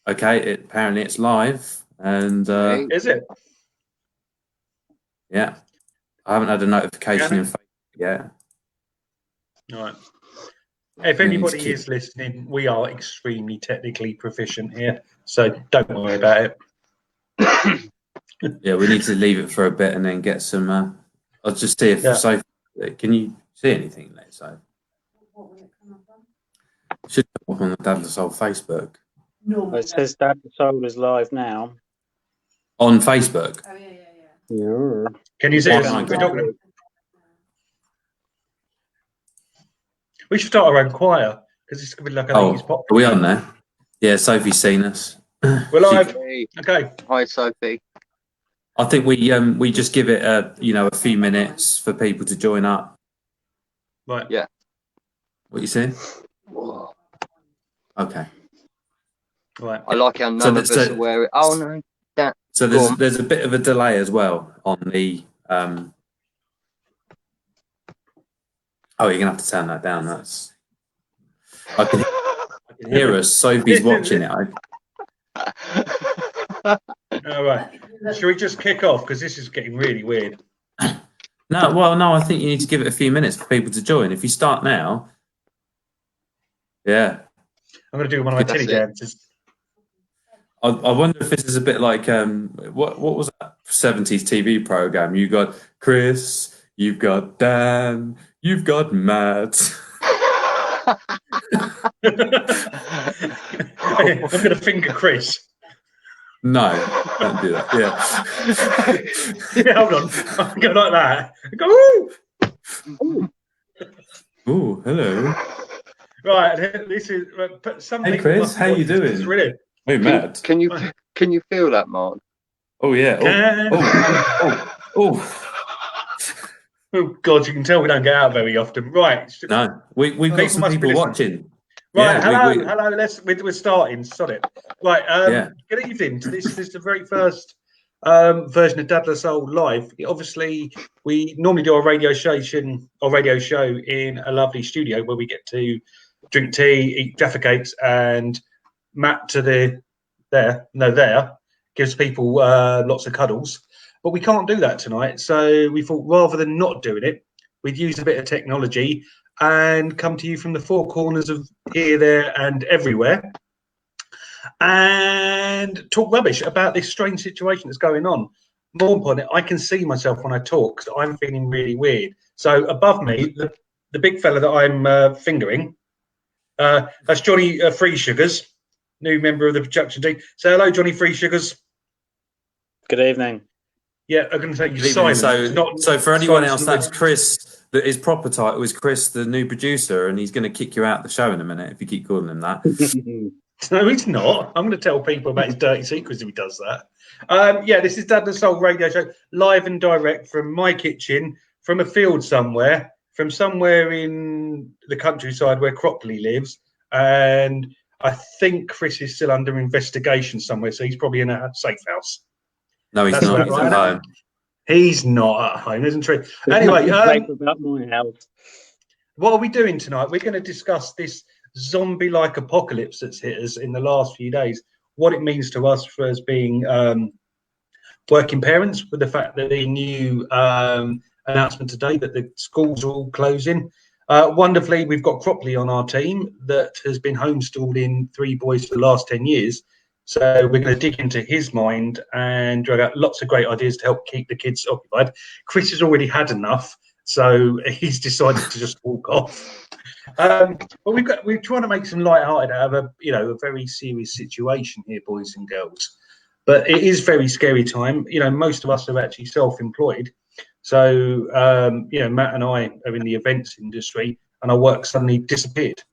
Okay, apparently it's live, and Is it? yeah, I haven't had a notification Yeah. in Facebook yet. All right. If You need to anybody keep- is listening, we are extremely technically proficient here, so don't worry about it. Yeah, we need to leave it for a bit and then get some. I'll just see if Sophie. Can you see anything there? So should come up on the Dad Soul Facebook. No, it says Dad Soul is live now. On Facebook. Oh yeah. Can you see us? We should start our own choir because it's gonna be like a ladies' pop. Are we on there? Yeah, Sophie's seen us. We're live. Okay. Hi, Sophie. I think we just give it a few minutes for people to join up. Right. Yeah. What you saying? Whoa. Okay. Right. I like how none of us are wearing. Oh no, that. So there's a bit of a delay as well on the. Oh, you're gonna have to turn that down. I can hear us. Sophie's watching it. All right. Should we just kick off because this is getting really weird? No. I think you need to give it a few minutes for people to join. If you start now, yeah. I'm going to do one of my Tilly dances. I wonder if this is a bit like what was that 70s TV program? You got Chris, you've got Dan, you've got Matt. I'm going to finger Chris. No, don't do that. Yeah, hold on. I go like that. I go, ooh! Ooh, hello. Right, this is. Hey, Chris, how you doing? This is really. Hey, Matt. Can you feel that, Mark? Oh yeah. Oh God, you can tell we don't get out very often. Right. No, we've got some people watching. Right, hello. We're starting. Sod it. Right, good evening. This is the very first version of Dad Soul live. Obviously, we normally do our radio show in a lovely studio where we get to drink tea, eat Jaffa cakes, and Matt there gives people lots of cuddles. But we can't do that tonight, so we thought rather than not doing it, we'd use a bit of technology and come to you from the four corners of here, there, and everywhere, and talk rubbish about this strange situation that's going on. More importantly, I can see myself when I talk, so I'm feeling really weird. So above me, the big fella that I'm fingering, that's Johnny Free Sugars, new member of the production team. Say hello, Johnny Free Sugars. Good evening. Yeah, I'm going to say you Simon. So for anyone else, that's Chris. His proper title is Chris, the new producer, and he's going to kick you out the show in a minute if you keep calling him that. No, he's not. I'm going to tell people about his dirty secrets if he does that. Yeah, this is Dad Soul Radio Show, live and direct from my kitchen, from a field somewhere, from somewhere in the countryside where Cropley lives. And I think Chris is still under investigation somewhere, so he's probably in a safe house. No, he's not. He's at home. He's not at home, isn't true. Anyway, what are we doing tonight? We're going to discuss this zombie-like apocalypse that's hit us in the last few days. What it means to us for us being working parents, with the fact that the new announcement today that the schools are all closing. Wonderfully, we've got Cropley on our team that has been homeschooling 3 boys for the last 10 years. So we're going to dig into his mind and drag out lots of great ideas to help keep the kids occupied. Chris has already had enough, so he's decided to just walk off. But we're trying to make some light-hearted out of a very serious situation here, boys and girls. But it is very scary time. Most of us are actually self-employed. So Matt and I are in the events industry, and our work suddenly disappeared,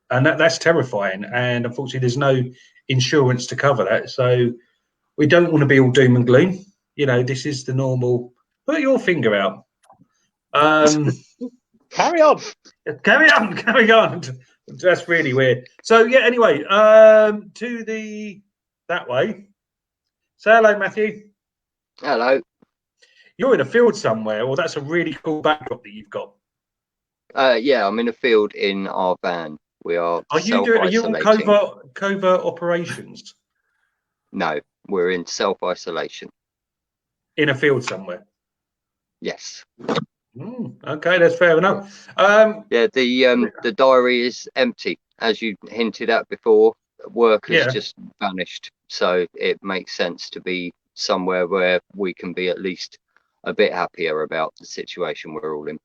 and that's terrifying. And unfortunately, there's no insurance to cover that, so we don't want to be all doom and gloom. This is the normal put your finger out, carry on. That's really weird. So yeah, anyway, to that way. Say hello, Matthew. Hello. You're in a field somewhere, or that's a really cool backdrop that you've got. Yeah, I'm in a field in our van. We are Are you on self-isolating. covert operations No, we're in self-isolation. in a field somewhere? Yes. Okay, that's fair enough. Yeah, the diary is empty, as you hinted at before. Work has just vanished, so it makes sense to be somewhere where we can be at least a bit happier about the situation we're all in.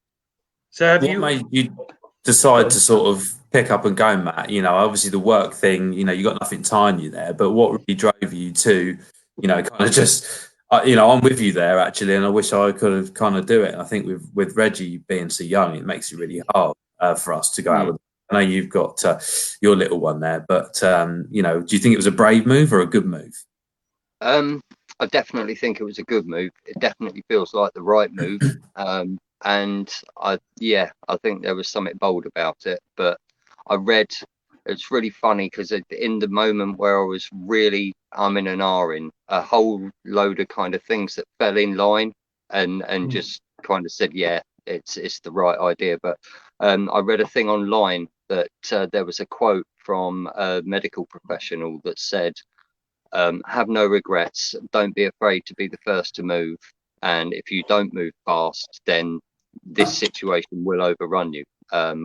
So What made you decide to sort of pick up and go, Matt? You know, obviously the work thing, you know, you got nothing tying you there, but what really drove you to, you know, kind of just, you know, I'm with you there actually, and I wish I could have kind of do it. And I think with Reggie being so young, it makes it really hard for us to go out with. I know you've got your little one there, but you know, do you think it was a brave move or a good move? I definitely think it was a good move. It definitely feels like the right move. And I think there was something bold about it. But I read, it's really funny because in the moment where I was really umming and ahhing, a whole load of kind of things that fell in line and just kind of said, yeah, it's the right idea. But I read a thing online that there was a quote from a medical professional that said, have no regrets, don't be afraid to be the first to move, and if you don't move fast, then this situation will overrun you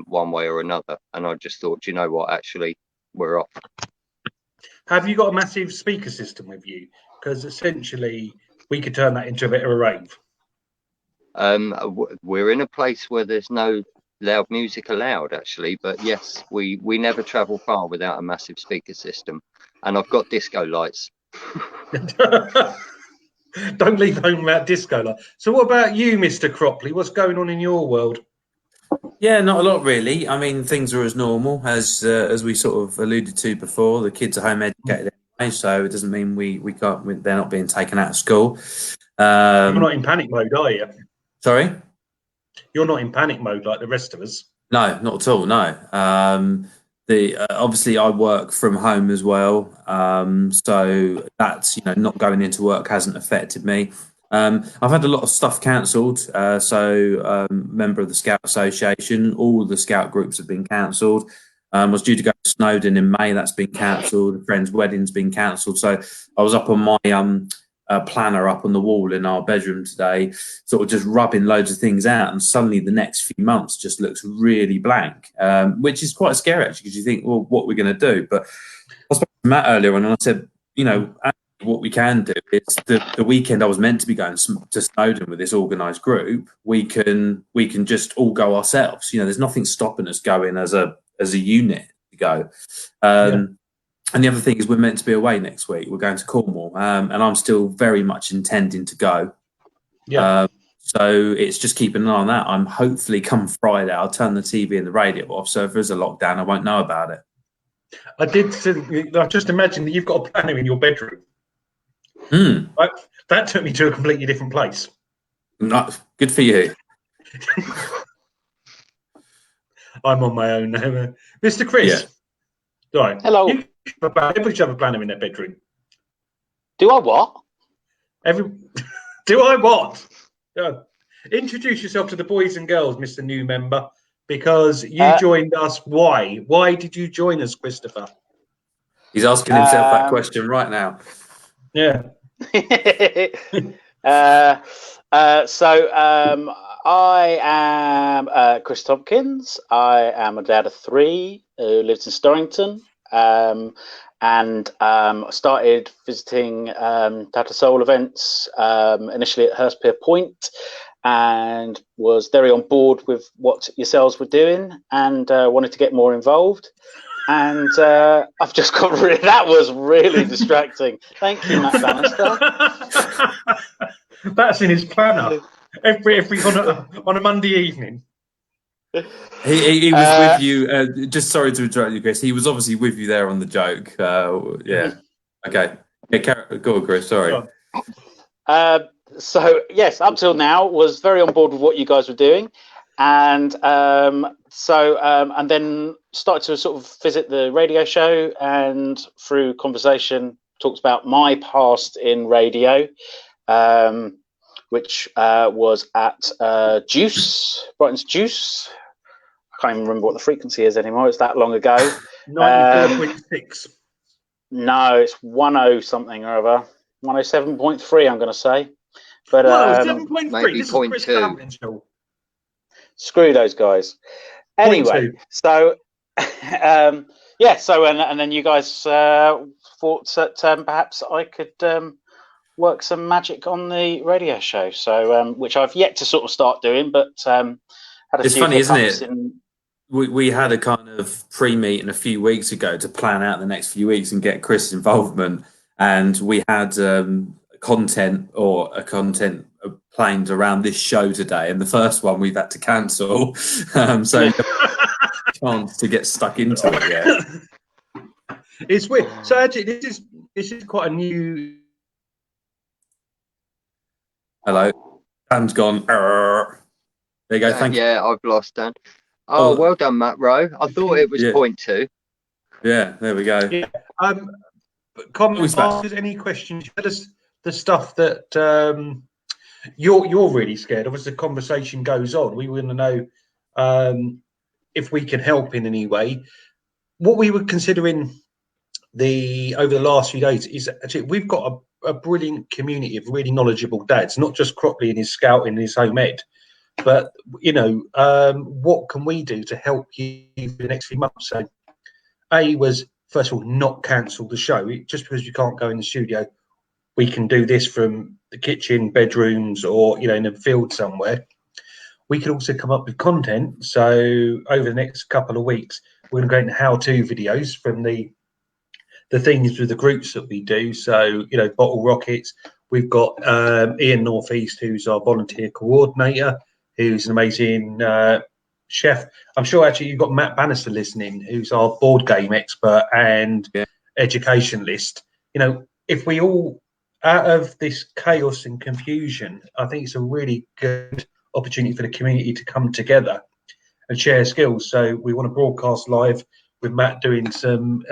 one way or another. And I just thought, you know what, actually we're off. Have you got a massive speaker system with you? Because essentially we could turn that into a bit of a rave. We're in a place where there's no loud music allowed, actually, but yes, we never travel far without a massive speaker system, and I've got disco lights. Don't leave home without disco light. So what about you, Mr. Cropley? What's going on in your world? Yeah, not a lot really. I mean, things are as normal as we sort of alluded to before. The kids are home educated anyway, so it doesn't mean we can't. They're not being taken out of school. You're not in panic mode, are you? Sorry? You're not in panic mode like the rest of us. No, not at all. No. Obviously I work from home as well, so that's, you know, not going into work hasn't affected me. I've had a lot of stuff cancelled. Member of the Scout Association, all the Scout groups have been cancelled. I was due to go to Snowdon in May. That's been cancelled. A friend's wedding's been cancelled. So I was up on my planner up on the wall in our bedroom today, sort of just rubbing loads of things out, and suddenly the next few months just looks really blank, which is quite scary actually, because you think, well, what are we going to do? But I spoke to Matt earlier on and I said, you know, what we can do is the weekend I was meant to be going to Snowdon with this organised group, we can just all go ourselves. You know, there's nothing stopping us going as a unit to go. And the other thing is we're meant to be away next week. We're going to Cornwall, and I'm still very much intending to go. So it's just keeping an eye on that. I'm hopefully come Friday, I'll turn the TV and the radio off. So if there's a lockdown, I won't know about it. I just imagine that you've got a planner in your bedroom. That took me to a completely different place. Not good for you. I'm on my own now. Mr. Chris. Yeah. Right. Hello. Everybody should have a planner in their bedroom. Do I what? Do I what? Introduce yourself to the boys and girls, Mr. New Member, because you joined us. Why? Why did you join us, Christopher? He's asking himself that question right now. Yeah. I am Chris Tompkins. I am a dad of 3 who lives in Storrington, and started visiting Tata Soul events initially at Hurstpier Point, and was very on board with what yourselves were doing, and wanted to get more involved. And I've just got that was really distracting. Thank you, Matt Bannister. That's in his planner every on a Monday evening. He was with you. Just sorry to interrupt you, Chris. He was obviously with you there on the joke. Yeah. Okay. Yeah, go on, Chris. Sorry. So yes, up till now was very on board with what you guys were doing, and and then started to sort of visit the radio show, and through conversation talked about my past in radio, which was at Juice, Brighton's Juice. I can't even remember what the frequency is anymore. It's that long ago. 94.6. No, it's 10 something or other. 107.3, I'm going to say. But Whoa, 7.3. maybe This is Chris 0.2. Cameron's show. screw those guys. Anyway, 0.2. so yeah, so and then you guys thought that perhaps I could work some magic on the radio show. So which I've yet to sort of start doing, but had a It's few funny, isn't hiccups it? in- We had a kind of pre-meeting a few weeks ago to plan out the next few weeks and get Chris' involvement, and we had content planned around this show today, and the first one we've had to cancel, so chance to get stuck into it yet. It's weird. So actually, this is quite a new. Hello, Dan's gone. There you go. Thank you. Yeah, I've lost Dan. Oh, well done, Matt Rowe. I thought it was Yeah. 0.2. Yeah, there we go. Yeah. Comment, ask us any questions. Tell us the stuff that you're really scared of as the conversation goes on. We want to know if we can help in any way. What we were considering over the last few days is actually we've got a brilliant community of really knowledgeable dads, not just Cropley and his scouting and his home ed, but what can we do to help you for the next few months? So was first of all not cancel the show. Just because you can't go in the studio, we can do this from the kitchen, bedrooms, or in a field somewhere. We could also come up with content. So over the next couple of weeks, we're going to go into how-to videos from the things with the groups that we do. So bottle rockets. We've got Ian Northeast, who's our volunteer coordinator, who's an amazing chef. I'm sure actually you've got Matt Bannister listening, who's our board game expert and educationalist. If we all, out of this chaos and confusion, I think it's a really good opportunity for the community to come together and share skills. So we want to broadcast live with Matt doing some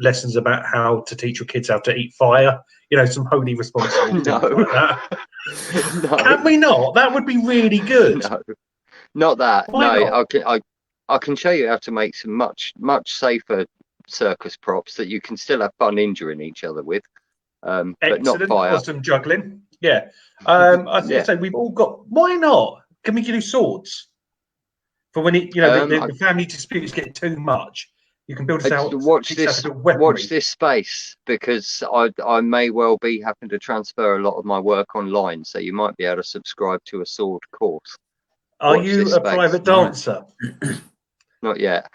lessons about how to teach your kids how to eat fire. Some wholly responsible things like that. No. Can we not? That would be really good. No, not that. Why no, not? I can show you how to make some much safer circus props that you can still have fun injuring each other with, but not Excellent. fire. Awesome juggling. Yeah. I Yeah. say we've all got. Why not? Can we do swords for when the family disputes get too much? You can build us out. Watch teach us this. how to weaponry. Watch this space, because I may well be having to transfer a lot of my work online, so you might be able to subscribe to a sword course. Are Watch you this a space. private dancer? Not yet.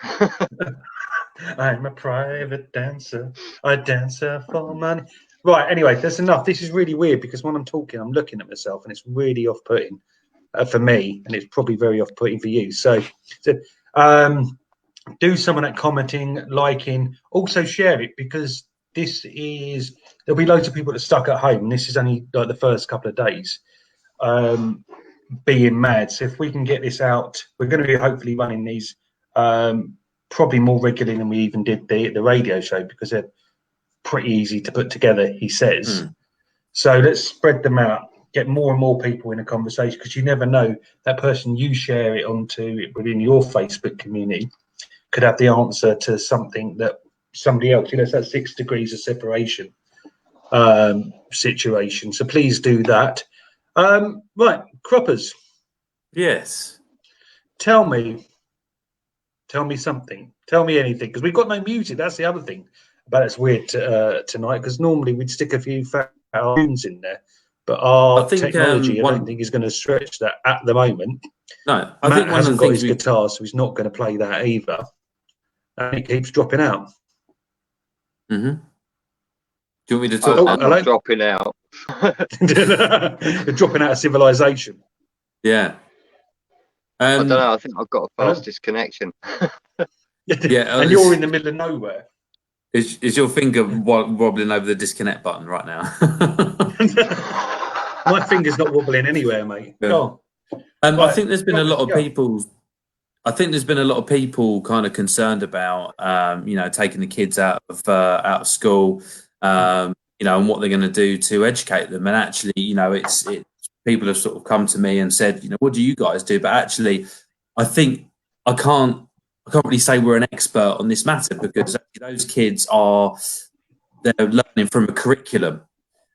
I'm a private dancer. I dance for money. Right. Anyway, that's enough. This is really weird because when I'm talking, I'm looking at myself, and it's really off-putting for me, and it's probably very off-putting for you. So do some of that commenting, liking, also share it, because there'll be loads of people that are stuck at home. This is only like the first couple of days being mad. So if we can get this out, we're going to be hopefully running these probably more regularly than we even did the radio show, because they're pretty easy to put together, he says. So let's spread them out, get more and more people in a conversation, because you never know, that person you share it onto within your Facebook community could have the answer to something that somebody else, it's that 6 degrees of separation situation. So please do that. Right, Croppers. Yes. Tell me something. Tell me anything, because we've got no music. That's the other thing about it's weird tonight, because normally we'd stick a few tunes in there, but our technology, I don't think is going to stretch that at the moment. No, I Matt think one of hasn't the got things his guitar, so he's not going to play that either. And it keeps dropping out. Do you want me to talk? Oh, I'm hello? not dropping out. You're dropping out of civilization. Yeah. I don't know. I think I've got a fastest connection. Yeah, And you're in the middle of nowhere. Is your finger wobbling over the disconnect button right now? My finger's not wobbling anywhere, mate. Yeah. Go on. I think there's been a lot of Yeah. people. I think there's been a lot of people kind of concerned about, taking the kids out of school, and what they're going to do to educate them. And actually, it's people have sort of come to me and said, what do you guys do? But actually, I think I can't really say we're an expert on this matter because those kids they're learning from a curriculum,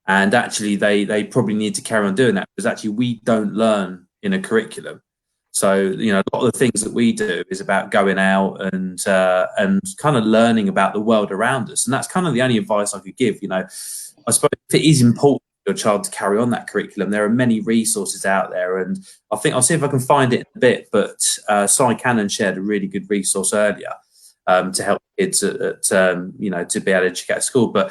and actually they probably need to carry on doing that because actually we don't learn in a curriculum. So a lot of the things that we do is about going out and kind of learning about the world around us, and that's kind of the only advice I could give. I suppose if it is important for your child to carry on that curriculum, there are many resources out there, and I think I'll see if I can find it in a bit. But Cy Cannon shared a really good resource earlier to help kids to be able to check out school. But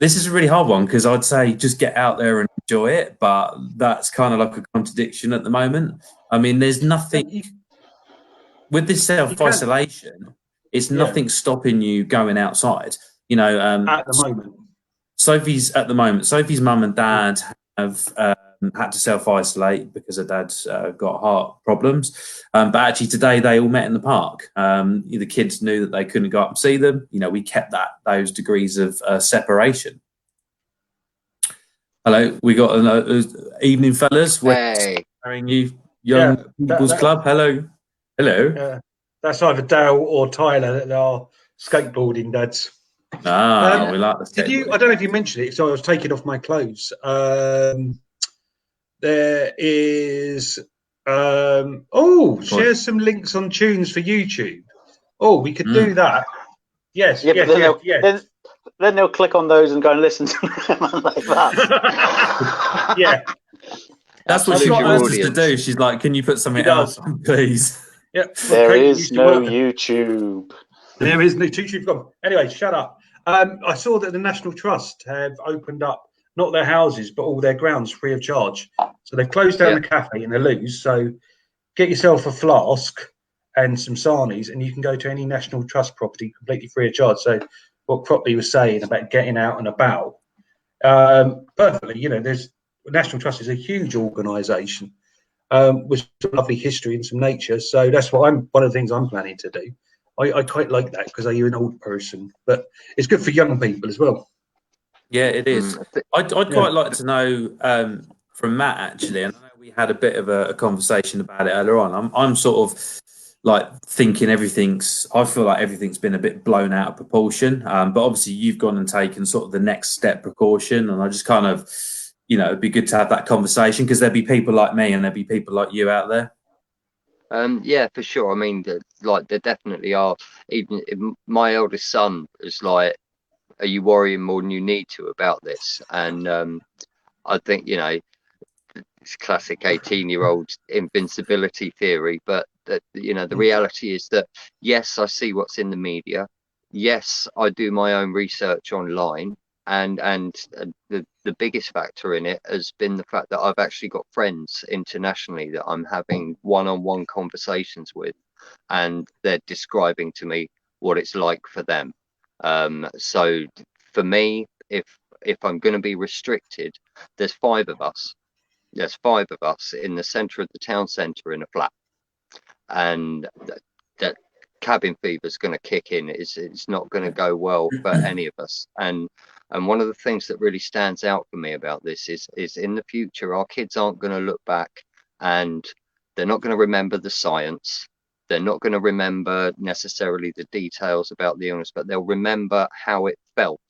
this is a really hard one because I'd say just get out there and enjoy it, but that's kind of like a contradiction at the moment. I mean, there's nothing with this self-isolation. It's nothing stopping you going outside. At the moment. Sophie's mum and dad have had to self-isolate because her dad's got heart problems. But actually today they all met in the park. The kids knew that they couldn't go up and see them. We kept those degrees of separation. Hello, we got an evening, fellas. Hey. We're you young people's club. Hello. That's either Dale or Tyler that are skateboarding dads. We like the skateboarding. I don't know if you mentioned it, so I was taking off my clothes. There is share some links on tunes for YouTube. Oh, we could do that. Yes. Then they'll click on those and go and listen to them like that. Yeah. That's what she wants us to do. She's like, can you put something else on, please? Yeah. There is no YouTube. There is no YouTube. Anyway, shut up. I saw that the National Trust have opened up not their houses, but all their grounds free of charge. So they've closed down the cafe in the Lewes. So get yourself a flask and some sarnies, and you can go to any National Trust property completely free of charge. So what Cropley was saying about getting out and about, perfectly. There's National Trust is a huge organisation with some lovely history and some nature. So that's one of the things I'm planning to do. I quite like that because you're an old person, but it's good for young people as well. Yeah, it is. I'd quite like to know from Matt, actually, and I know we had a bit of a conversation about it earlier on. I'm sort of like thinking I feel like everything's been a bit blown out of proportion. But obviously you've gone and taken sort of the next step precaution, and I just kind of, it'd be good to have that conversation because there'd be people like me and there'd be people like you out there. Yeah, for sure. I mean, there definitely are. Even my eldest son is like, are you worrying more than you need to about this? And I think, it's classic 18-year-old invincibility theory, but that, the reality is that, yes, I see what's in the media. Yes, I do my own research online. And the biggest factor in it has been the fact that I've actually got friends internationally that I'm having one-on-one conversations with, and they're describing to me what it's like for them. So for me, if I'm going to be restricted, there's five of us in the centre of the town centre in a flat, and that cabin fever is going to kick in. It's not going to go well for any of us. And one of the things that really stands out for me about this is in the future, our kids aren't going to look back and they're not going to remember the science. They're not going to remember necessarily the details about the illness, but they'll remember how it felt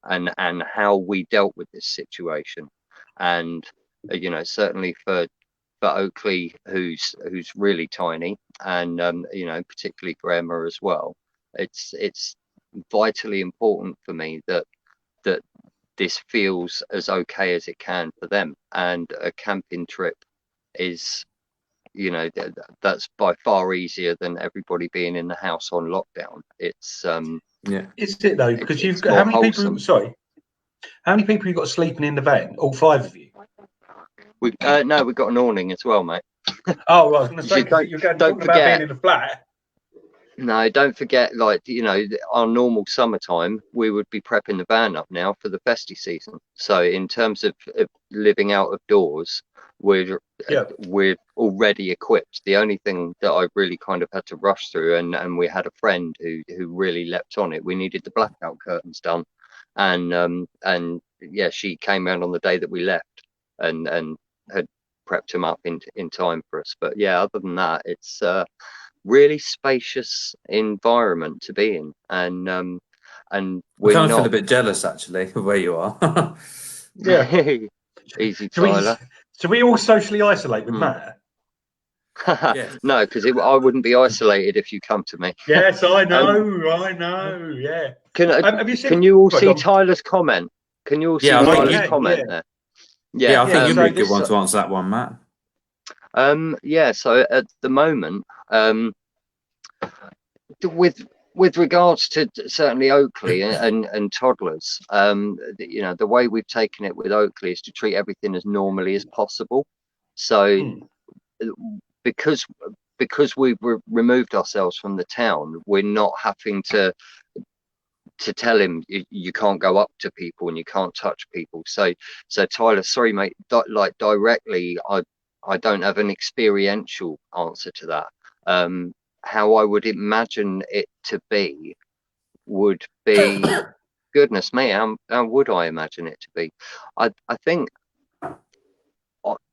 and how we dealt with this situation. And, certainly for Oakley, who's really tiny, and, particularly for Emma as well, it's vitally important for me that this feels as okay as it can for them. And a camping trip is, that's by far easier than everybody being in the house on lockdown. It's Is it though? Because you've got how many people? Sorry, how many people you got sleeping in the van? All five of you? We've got an awning as well, mate. Oh, well, I was going to say, you're talking about being in a flat. No, don't forget, our normal summertime, we would be prepping the van up now for the festive season. So in terms of living out of doors, we're already equipped. The only thing that I really kind of had to rush through, and we had a friend who really leapt on it. We needed the blackout curtains done, and she came around on the day that we left and had prepped them up in time for us. But yeah, other than that, it's really spacious environment to be in, and I we're kind of feel a not. bit jealous actually of where you are. Yeah. Easy, So we Tyler. so we all socially isolate with Hmm. Matt. Yes. No, because I wouldn't be isolated if you come to me. Yes, I Um, know. I know. Yeah. can Have you seen? can you all Right, go see on. Tyler's comment? Can you all see Yeah, I I think Tyler's you. can. comment Yeah. there? Yeah, Yeah. I think Yeah. you'd be So a good one So, to answer that one, Matt. yeah. So at the moment, with regards to certainly Oakley and toddlers, you know, the way we've taken it with Oakley is to treat everything as normally as possible. So Hmm. because we've removed ourselves from the town, we're not having to tell him you can't go up to people and you can't touch people. So Tyler, sorry mate, like directly, I don't have an experiential answer to that. How I would imagine it to be would be, goodness me, how would I imagine it to be? I think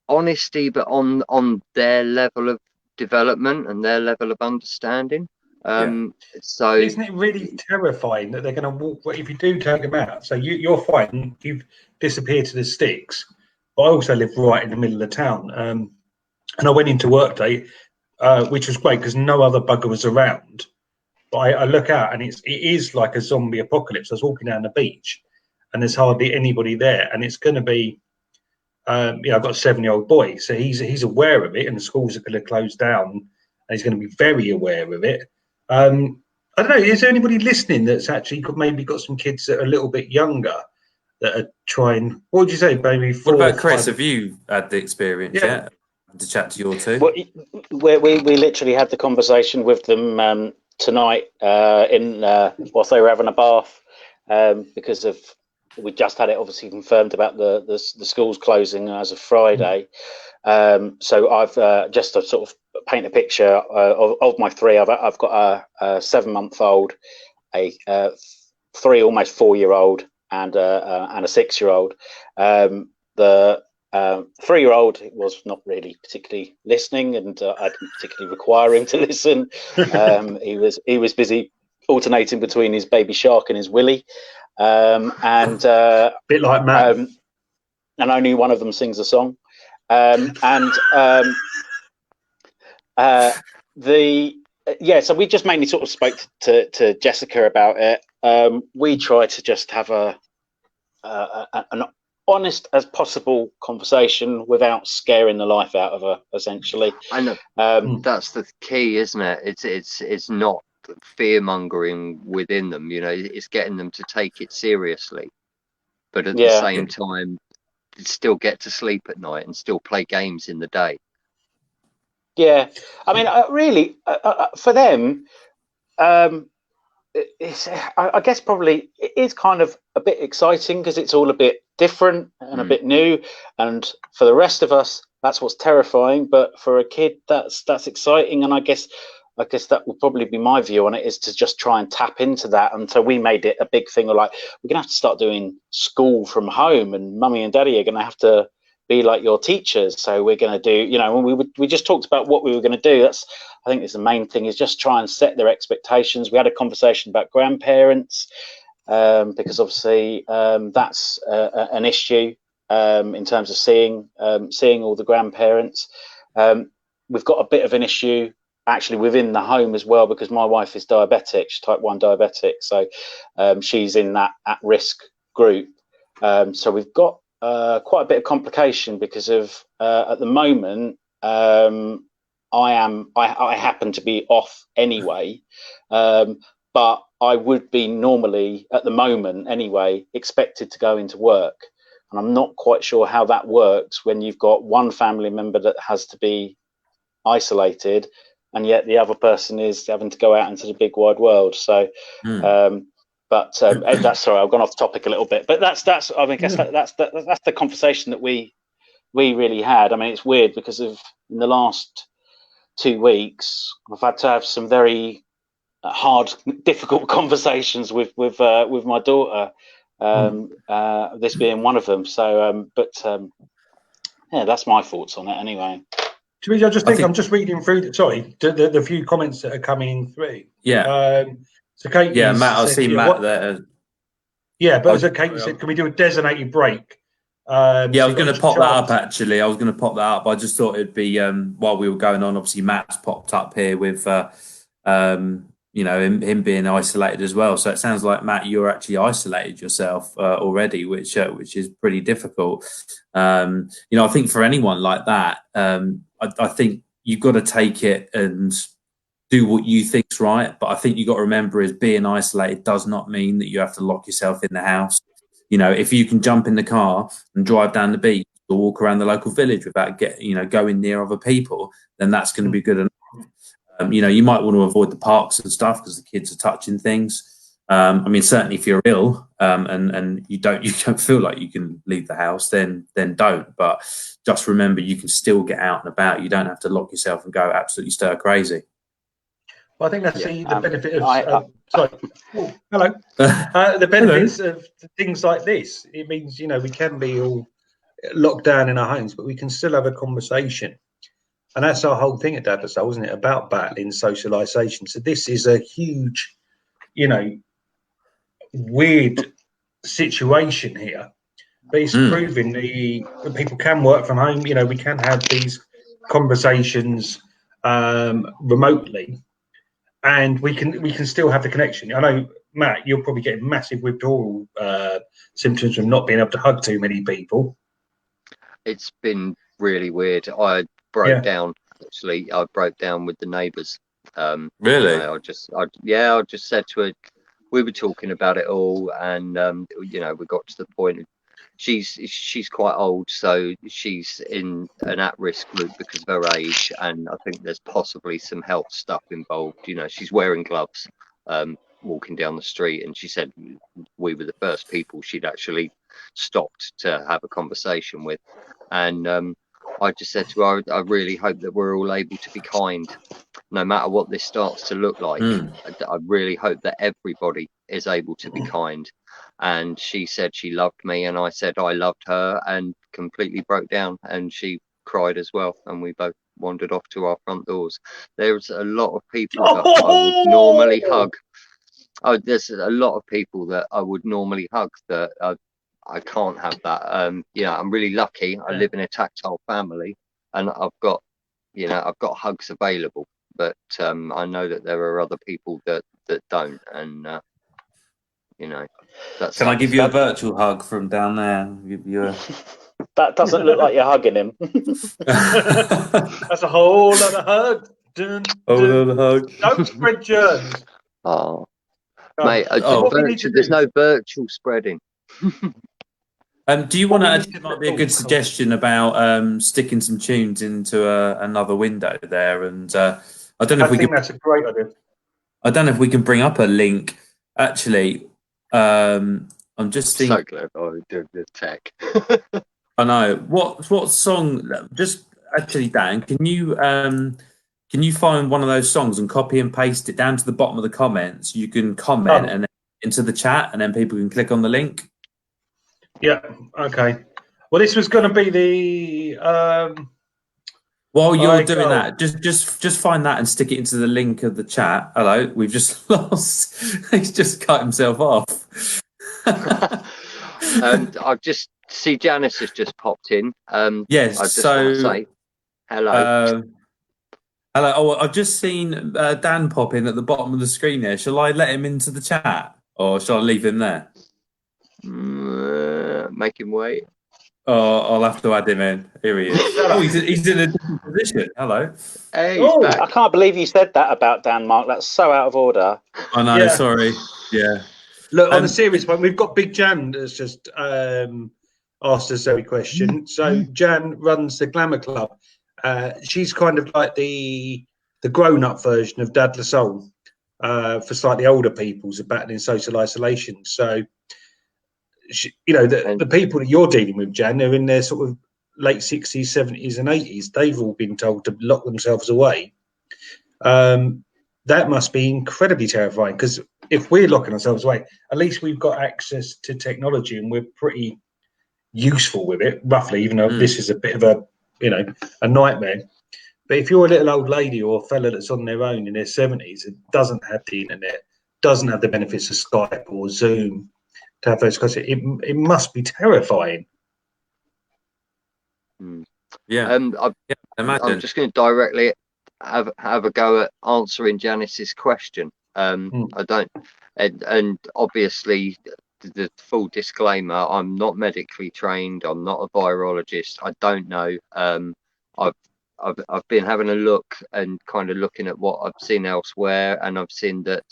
honesty, but on their level of development and their level of understanding. So Isn't it really terrifying that they're going to walk? If you do take them out, so you're fine. You've disappeared to the sticks. But I also live right in the middle of the town, and I went into workday, which was great because no other bugger was around. But I look out and it is like a zombie apocalypse. I was walking down the beach, and there's hardly anybody there, and it's going to be. I've got a 7-year-old boy, so he's aware of it, and the schools are going to close down, and he's going to be very aware of it. I don't know. Is there anybody listening that's actually maybe got some kids that are a little bit younger that are trying? What would you say, maybe What 4 or about Chris? 5? Have you had the experience Yeah. yet to chat to your two? Well, we literally had the conversation with them tonight whilst they were having a bath, because of we just had it obviously confirmed about the schools closing as of Friday. So I've just to sort of paint a picture of my three. I've got a 7-month-old, a 3 almost 4-year-old, and a 6-year-old. The 3-year-old was not really particularly listening, and I didn't particularly require him to listen. He was busy alternating between his Baby Shark and his Willy, and Bit like Matt. and only one of them sings a song. So we just mainly sort of spoke to Jessica about it. We try to just have an honest as possible conversation without scaring the life out of her, essentially. I know that's the key, isn't it? It's not fear mongering within them, you know, it's getting them to take it seriously, but at the same time still get to sleep at night and still play games in the day. Yeah, I mean, really, for them, I guess probably it is kind of a bit exciting because it's all a bit different and a bit new, and for the rest of us, that's what's terrifying. But for a kid, that's exciting, and I guess that would probably be my view on it, is to just try and tap into that. And so we made it a big thing of like, we're gonna have to start doing school from home, and mummy and daddy are gonna have to be like your teachers. So we're going to do, you know, when we just talked about what we were going to do. That's, I think, is the main thing, is just try and set their expectations. We had a conversation about grandparents, because obviously that's an issue in terms of seeing all the grandparents. We've got a bit of an issue actually within the home as well, because my wife is diabetic. She's type 1 diabetic, so she's in that at-risk group. So we've got quite a bit of complication because of at the moment I happen to be off anyway, but I would be normally at the moment anyway expected to go into work, and I'm not quite sure how that works when you've got one family member that has to be isolated and yet the other person is having to go out into the big wide world. So but that's, sorry, I've gone off topic a little bit, but that's I mean, that's the conversation that we really had. I mean, it's weird because in the last 2 weeks I've had to have some very hard, difficult conversations with my daughter, this being one of them. So yeah, that's my thoughts on it anyway. To me, I just I think think- I'm just reading through. Sorry, the few comments that are coming through. Yeah, So Katie, yeah, Matt. I've said, seen yeah, Matt what, there. yeah, but I- as Katie said, can we do a designated break? Yeah, So I was going to you've got pop that up chance. actually. I was going to pop that up. I just thought it'd be while we were going on. Obviously, Matt's popped up here with him being isolated as well. So it sounds like Matt, you're actually isolated yourself already, which is pretty difficult. I think for anyone like that, I think you've got to take it and do what you think's right. But I think you've got to remember is being isolated does not mean that you have to lock yourself in the house. If you can jump in the car and drive down the beach or walk around the local village without going near other people, then that's going to be good enough. You might want to avoid the parks and stuff because the kids are touching things. Certainly if you're ill and you don't feel like you can leave the house, then don't. But just remember, you can still get out and about. You don't have to lock yourself and go absolutely stir crazy. Well, I think that's the benefit of. Sorry. Oh, hello. The benefits of things like this. It means we can be all locked down in our homes, but we can still have a conversation. And that's our whole thing at Dad Soul, isn't it? About battling social isolation. So this is a huge, weird situation here, but it's proving that people can work from home. We can have these conversations remotely, and we can still have the connection. I know, Matt, you're probably getting massive withdrawal symptoms from not being able to hug too many people. It's been really weird. I broke down. Actually, I broke down with the neighbours. Really? I just said to her, we were talking about it all, and we got to the point of she's quite old, so she's in an at-risk group because of her age, and I think there's possibly some health stuff involved. She's wearing gloves, walking down the street, and she said we were the first people she'd actually stopped to have a conversation with, and I just said to her, I really hope that we're all able to be kind, no matter what this starts to look like. I really hope that everybody is able to be kind. And she said she loved me, and I said I loved her, and completely broke down, and she cried as well, and we both wandered off to our front doors. There's a lot of people that I would normally hug. There's a lot of people that I would normally hug that I can't have that. I'm really lucky. I live in a tactile family, and I've got hugs available. But I know that there are other people that don't, and that's. Can I give you a virtual hug from down there? Give you a... That doesn't look like you're hugging him. That's a whole other hug. Hug. Don't spread germs. Oh, No. mate, there's no virtual spreading. Do you want to? What we need It to might be a do- good suggestion about sticking some tunes into another window there, and I don't know if we think can. that's a great idea. I don't know if we can bring up a link. Actually, I'm just thinking. So glad I did the tech. I know what song. Just actually, Dan, can you find one of those songs and copy and paste it down to the bottom of the comments? You can comment and then into the chat, and then people can click on the link. Yeah. Okay. Well, this was going to be the. While you're doing that, just find that and stick it into the link of the chat. Hello, we've just lost. He's just cut himself off. I've just see Janice has just popped in. Yes. I just want to say hello. Hello. Oh, I've just seen Dan pop in at the bottom of the screen there. Shall I let him into the chat, or shall I leave him there? Make him wait. Oh, I'll have to add him in. Here he is. Oh, he's in a different position. Hello. Hey, he's back. I can't believe you said that about Dan, Mark. That's so out of order. I know. Yeah. Sorry. Yeah. Look, on a serious point, we've got Big Jan that's just asked us a question. So Jan runs the Glamour Club. She's kind of like the grown-up version of Dad Soul for slightly older people who's battling social isolation. So, the people that you're dealing with, Jan, they're in their sort of late 60s, 70s and 80s. They've all been told to lock themselves away. That must be incredibly terrifying, because if we're locking ourselves away, at least we've got access to technology and we're pretty useful with it, roughly, even though this is a bit of a nightmare. But if you're a little old lady or a fella that's on their own in their 70s and doesn't have the internet, doesn't have the benefits of Skype or Zoom to have those conversations, it must be terrifying. Yeah. I'm Imagine. just going to directly have a go at answering Janice's question. I don't, and obviously the full disclaimer: I'm not medically trained. I'm not a virologist. I don't know. I've been having a look and kind of looking at what I've seen elsewhere, and I've seen that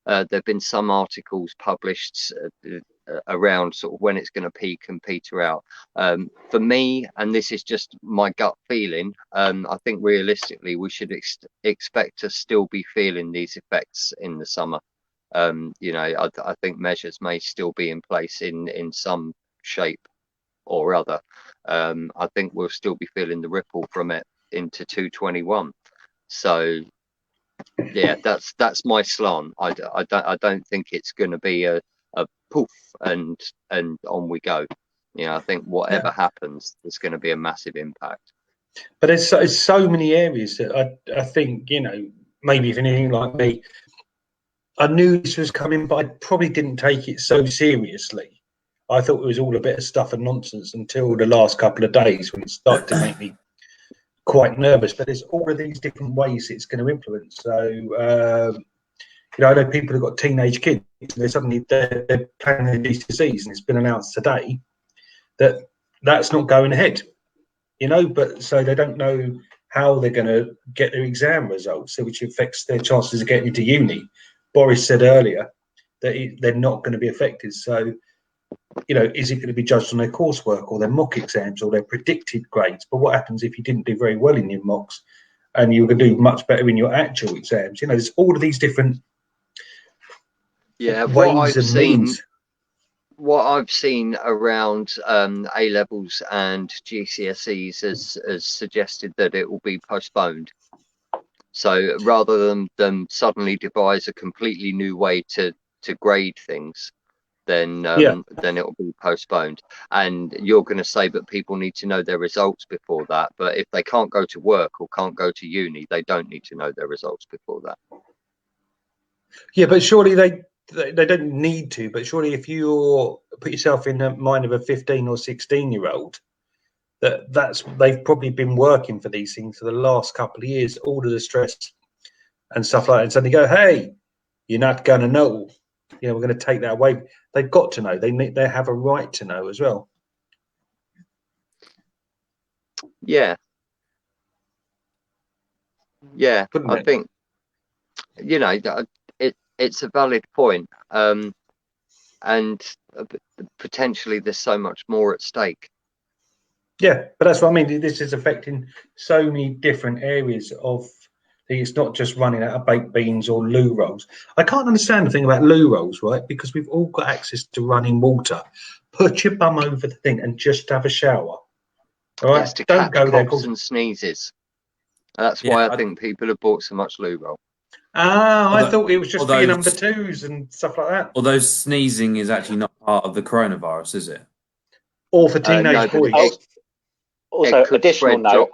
there've been some articles published around sort of when it's going to peak and peter out. For me, and this is just my gut feeling, I think realistically we should expect to still be feeling these effects in the summer. I think measures may still be in place in some shape or other. I think we'll still be feeling the ripple from it into 2021. So yeah, that's my slant. I don't think it's going to be a poof and on we go. I think whatever happens, there's going to be a massive impact. But there's so many areas that I think, maybe if anything like me, I knew this was coming, but I probably didn't take it so seriously. I thought it was all a bit of stuff and nonsense until the last couple of days when it started to make me quite nervous. But there's all of these different ways it's going to influence. So, I know people who've got teenage kids, and they're planning their GCSEs, and it's been announced today that that's not going ahead. But so they don't know how they're going to get their exam results, which affects their chances of getting into uni. Boris said earlier that they're not going to be affected. So, is it going to be judged on their coursework or their mock exams or their predicted grades? But what happens if you didn't do very well in your mocks and you were going to do much better in your actual exams? There's all of these different ways and means. What I've seen around A levels and GCSEs has suggested that it will be postponed. So rather than them suddenly devise a completely new way to grade things, then it will be postponed. And you're going to say that people need to know their results before that. But if they can't go to work or can't go to uni, they don't need to know their results before that. Yeah, but surely they don't need to. But surely if you put yourself in the mind of a 15 or 16-year-old, they've probably been working for these things for the last couple of years, all of the stress and stuff like that. And suddenly go, hey, you're not going to know. We're going to take that away. They've got to know. They have a right to know as well. Yeah. I think it's a valid point. And potentially there's so much more at stake. Yeah, but that's what I mean. This is affecting so many different areas of. It's not just running out of baked beans or loo rolls. I can't understand the thing about loo rolls, right? Because we've all got access to running water. Put your bum over the thing and just have a shower. All right, yes, to don't go there. Coughs and sneezes. That's why I think people have bought so much loo roll. I thought it was just for your number twos and stuff like that. Although sneezing is actually not part of the coronavirus, is it? Or for teenage boys. Also, additional note.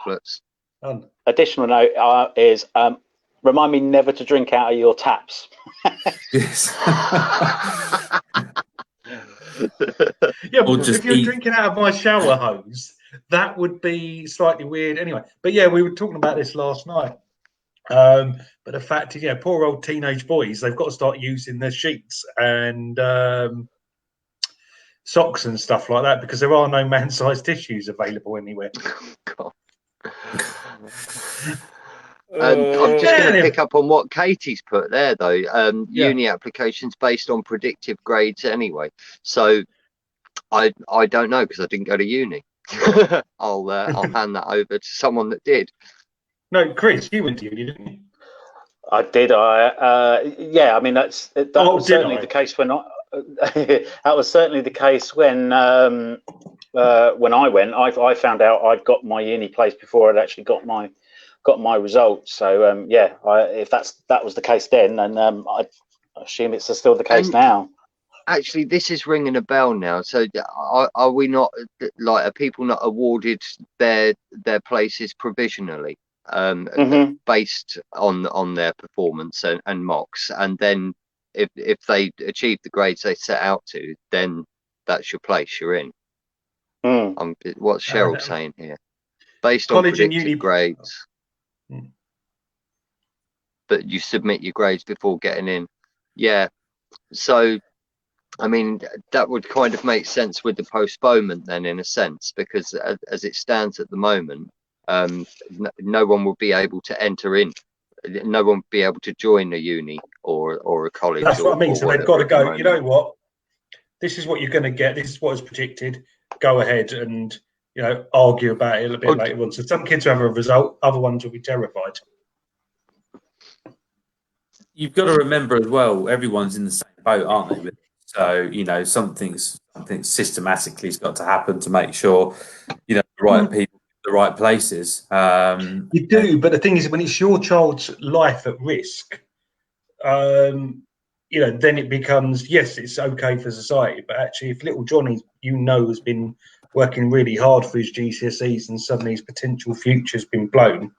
Additional note is remind me never to drink out of your taps. Yes. Yeah, but if you're drinking out of my shower hose, that would be slightly weird anyway. But yeah, we were talking about this last night. But the fact is, poor old teenage boys, they've got to start using their sheets and socks and stuff like that because there are no man-sized tissues available anywhere. God. I'm just going to pick up on what Katie's put there, though. Uni applications based on predictive grades anyway. So I don't know because I didn't go to uni. I'll hand that over to someone that did. No, Chris, you went to uni, didn't you? I did. I mean that was certainly the case when I. That was certainly the case when I went. I found out I'd got my uni place before I'd actually got my results. So if that was the case then I assume it's still the case now. actually, this is ringing a bell now. So are we not, like, are people not awarded their places provisionally, Mhm. based on their performance and mocks, and then if they achieve the grades they set out to, then that's your place, you're in. Mm. What's Cheryl No. saying here? Based on College and predicted uni grades, Mm. but you submit your grades before getting in. Yeah. So, I mean, that would kind of make sense with the postponement then, in a sense, because as it stands at the moment, no one will be able to enter in. No one will be able to join a uni or a college. That's what I mean. Or So they've got to whatever at the go, you know moment. what? This is what you're going to get. This is what is predicted. Go ahead and, you know, argue about it a little bit Oh, later on. So some kids will have a result, other ones will be terrified. You've got to remember as well, everyone's in the same boat, aren't they? So, you know, something systematically has got to happen to make sure, you know, the right people, the right places. You do, but the thing is, when it's your child's life at risk, you know, then it becomes, yes, it's okay for society, but actually, if little Johnny, you know, has been working really hard for his GCSEs and suddenly his potential future's been blown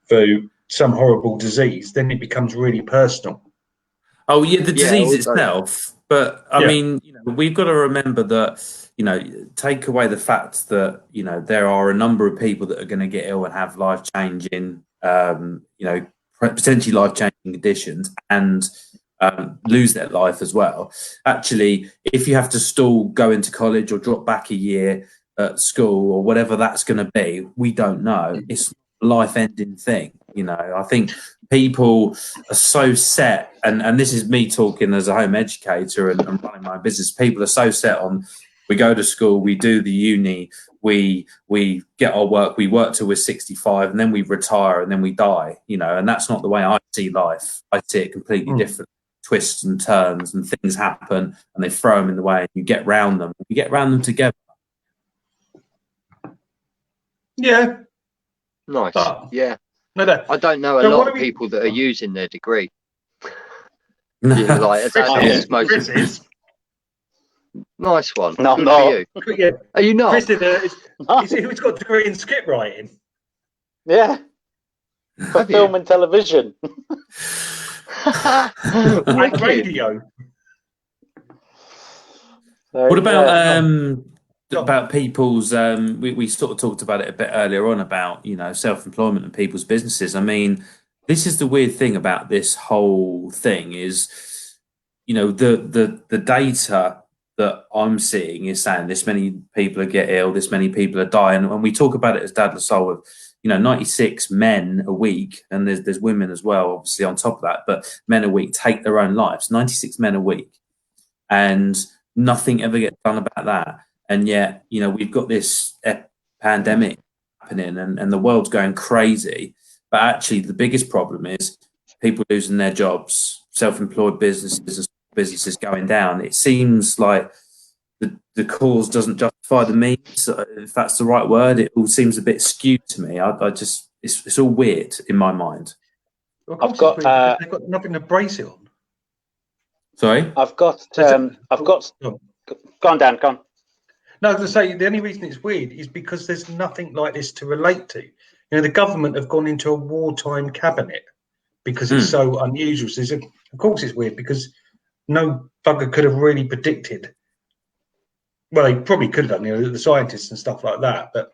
through some horrible disease, then it becomes really personal. Oh yeah, the Yeah, disease although itself. But I Yeah, mean, you know, we've got to remember that, you know, take away the fact that, you know, there are a number of people that are going to get ill and have life changing, you know, potentially life changing conditions and lose their life as well. Actually, if you have to stall, go into college or drop back a year at school or whatever that's going to be, we don't know. It's a life ending thing. You know, I think people are so set, and this is me talking as a home educator and running my own business. People are so set on we go to school, we do the uni, we get our work, we work till we're 65, and then we retire and then we die. You know, and that's not the way I see life. I see it completely different. Twists and turns and things happen, and they throw them in the way, and you get round them. You get round them together. yeah, nice. but Yeah, no. I don't know a So lot what of are we? people that are using their degree. Yeah, like that's most Chris is. nice one. No, I'm Good not. for you. Yeah, Are you not? Chris who's got a degree in script writing Yeah, for Have film you? and television. and Wicked. radio. So, What about Go on. about people's? We sort of talked about it a bit earlier on about, you know, self-employment and people's businesses. I mean, this is the weird thing about this whole thing is, you know, the data that I'm seeing is saying this many people are get ill, this many people are dying, and we talk about it as Dad Lassalle with, you know, 96 men a week, and there's women as well, obviously on top of that, but men a week take their own lives. 96 men a week, and nothing ever gets done about that. And yet, you know, we've got this pandemic happening, and the world's going crazy. But actually, the biggest problem is people losing their jobs, self-employed businesses, and businesses going down. It seems like the cause doesn't justify the means, if that's the right word. It all seems a bit skewed to me. I just, it's all weird in my mind. Well, of I've course, it's got, weird because they've got nothing to brace it on. Sorry? I've got, So- I've got. Go on. Go on, Dan. Go on. No, I was going to say the only reason it's weird is because there's nothing like this to relate to. You know, the government have gone into a wartime cabinet because it's so unusual. So of course, it's weird because no bugger could have really predicted. Well, they probably could have done, you know, the scientists and stuff like that. But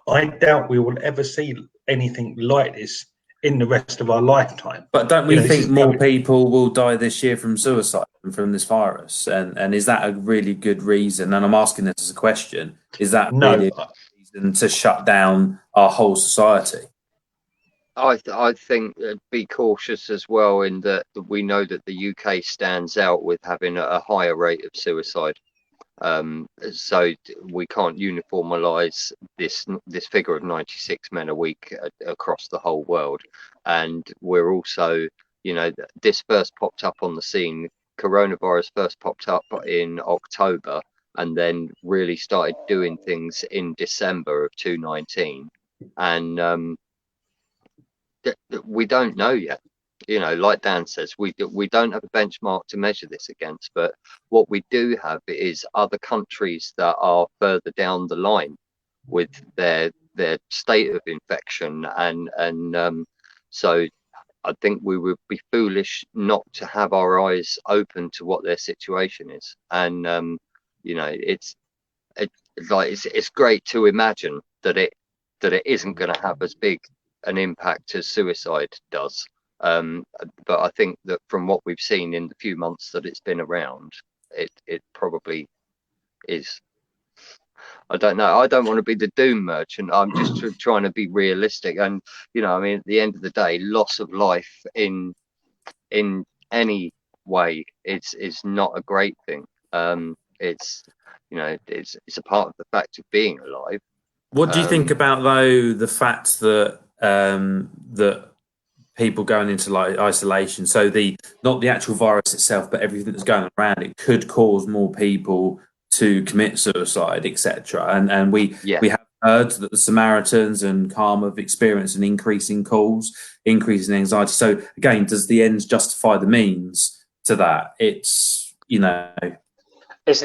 I doubt we will ever see anything like this in the rest of our lifetime. But don't we You know, this think is more going- people will die this year from suicide than from this virus? And is that a really good reason? And I'm asking this as a question. Is that No. really a good reason to shut down our whole society? I think be cautious as well in that we know that the UK stands out with having a higher rate of suicide. So we can't uniformalize this figure of 96 men a week across the whole world. And we're also, you know, this first popped up on the scene. Coronavirus first popped up in October and then really started doing things in December of 2019. And we don't know yet. like Dan says, we don't have a benchmark to measure this against, but what we do have is other countries that are further down the line with their state of infection, and so I think we would be foolish not to have our eyes open to what their situation is, and it's great to imagine that it isn't going to have as big an impact as suicide does. But I think that from what we've seen in the few months that it's been around, it probably is. I don't know. I don't want to be the doom merchant. I'm just trying to be realistic. And at the end of the day, loss of life in any way is not a great thing. It's a part of the fact of being alive. What do you think about, though, the fact that that people going into like isolation, so not the actual virus itself, but everything that's going around it could cause more people to commit suicide, etc. And we have heard that the Samaritans and Calm have experienced an increase in calls, increase in anxiety. So again, does the ends justify the means to that? It's it's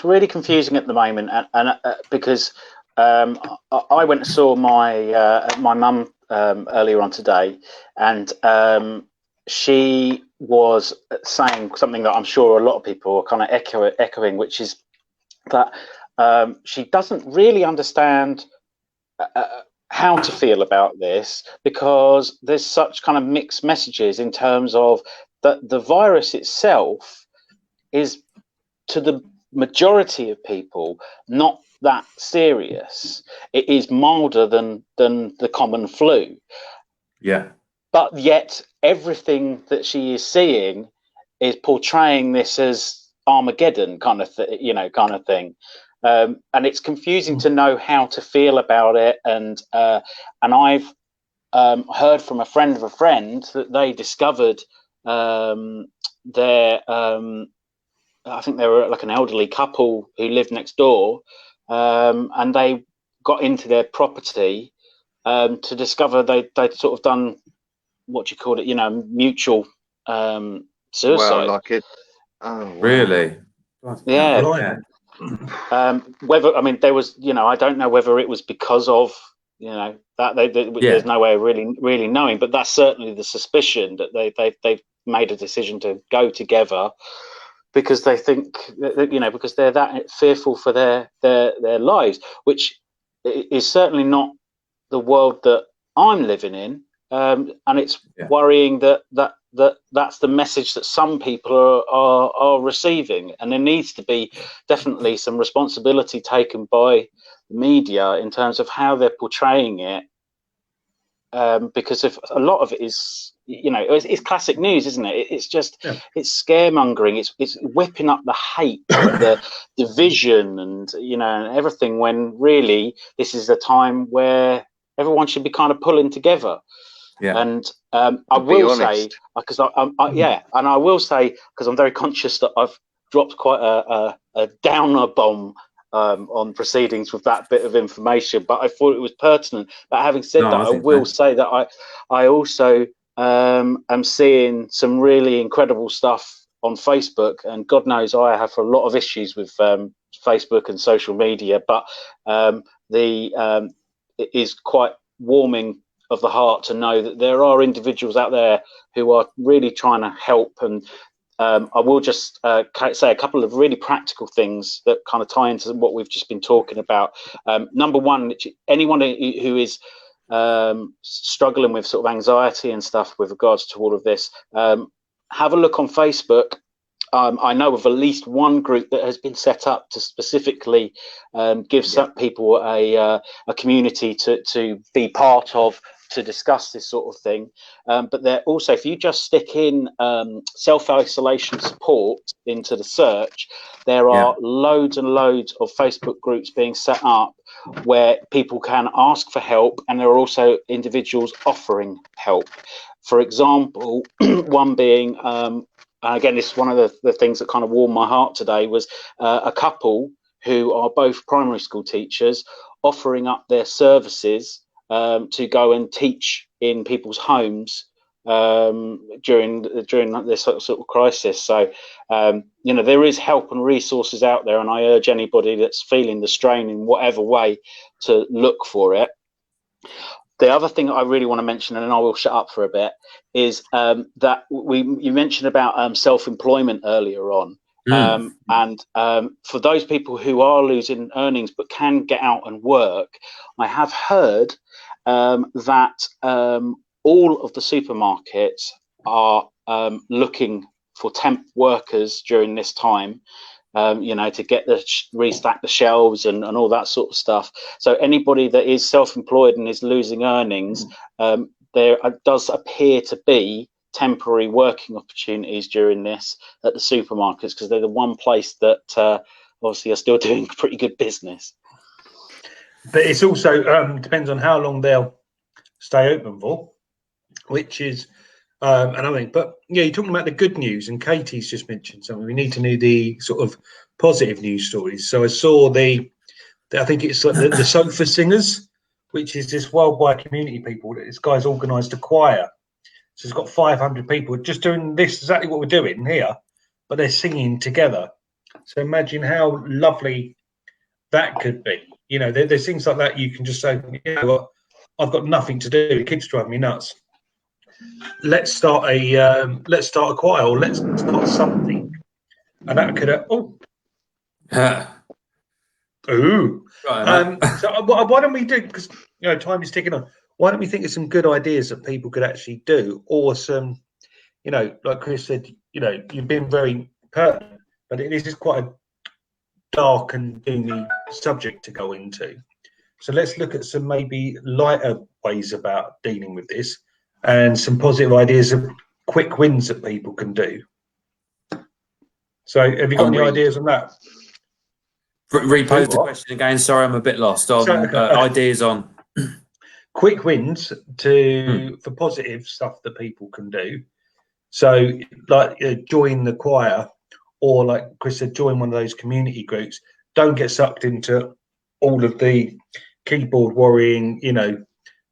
really confusing at the moment, and because I went and saw my mum earlier on today, and she was saying something that I'm sure a lot of people are kind of echoing, which is that she doesn't really understand how to feel about this, because there's such kind of mixed messages in terms of that the virus itself is, to the majority of people, not that serious. It is milder than the common flu. Yeah. But yet everything that she is seeing is portraying this as Armageddon kind of thing. And it's confusing to know how to feel about it. And I've heard from a friend of a friend that they discovered I think they were like an elderly couple who lived next door, and they got into their property to discover they'd sort of done, what do you call it, mutual suicide. Well, wow. Really? Yeah. Whether there was, I don't know whether it was because of that there's no way of really knowing, but that's certainly the suspicion, that they've made a decision to go together because they think that, because they're that fearful for their lives, which is certainly not the world that I'm living in. And it's worrying that's the message that some people are receiving, and there needs to be definitely some responsibility taken by the media in terms of how they're portraying it, because if a lot of it is, it's classic news, isn't it? It's just it's scaremongering. It's whipping up the hate, the division, and and everything, when really this is the time where everyone should be kind of pulling together. Yeah. And I will say, because I will say, because I'm very conscious that I've dropped quite a downer bomb on proceedings with that bit of information, but I thought it was pertinent. But having said that, I will say that I also am seeing some really incredible stuff on Facebook, and God knows I have a lot of issues with Facebook and social media, but it is quite warming of the heart to know that there are individuals out there who are really trying to help. And I will just say a couple of really practical things that kind of tie into what we've just been talking about. Number one, anyone who is struggling with sort of anxiety and stuff with regards to all of this, have a look on Facebook. I know of at least one group that has been set up to specifically give some people a community to be part of, to discuss this sort of thing. But there also, if you just stick in self-isolation support into the search, there are loads and loads of Facebook groups being set up where people can ask for help, and there are also individuals offering help. For example, one being, again, this is one of the things that kind of warmed my heart today, was a couple who are both primary school teachers offering up their services to go and teach in people's homes during this sort of crisis. So there is help and resources out there, and I urge anybody that's feeling the strain in whatever way to look for it. The other thing I really want to mention, and then I will shut up for a bit, is that you mentioned about self-employment earlier on. And for those people who are losing earnings but can get out and work, I have heard that all of the supermarkets are looking for temp workers during this time, to get restock the shelves and all that sort of stuff. So anybody that is self-employed and is losing earnings, there does appear to be temporary working opportunities during this at the supermarkets, because they're the one place that obviously are still doing pretty good business. But it's also depends on how long they'll stay open for, which is another thing. But yeah, you're talking about the good news, and Katie's just mentioned something. We need to know the sort of positive news stories. So I saw I think it's like the Sofa Singers, which is this worldwide community people. This guy's organised a choir. So it's got 500 people just doing this, exactly what we're doing here, but they're singing together. So imagine how lovely that could be. There's things like that you can just say, what, I've got nothing to do. The kids drive me nuts. Let's start a choir, or let's start something, and that could So why don't we do, because time is ticking on, why don't we think of some good ideas that people could actually do, or some, like Chris said, you've been very pertinent, but this is quite a dark and gloomy subject to go into. So let's look at some maybe lighter ways about dealing with this, and some positive ideas of quick wins that people can do. So have you got any ideas on that? Repose the question again. Sorry, I'm a bit lost on ideas on quick wins for positive stuff that people can do. So like join the choir, or like Chris said, join one of those community groups. Don't get sucked into all of the keyboard worrying,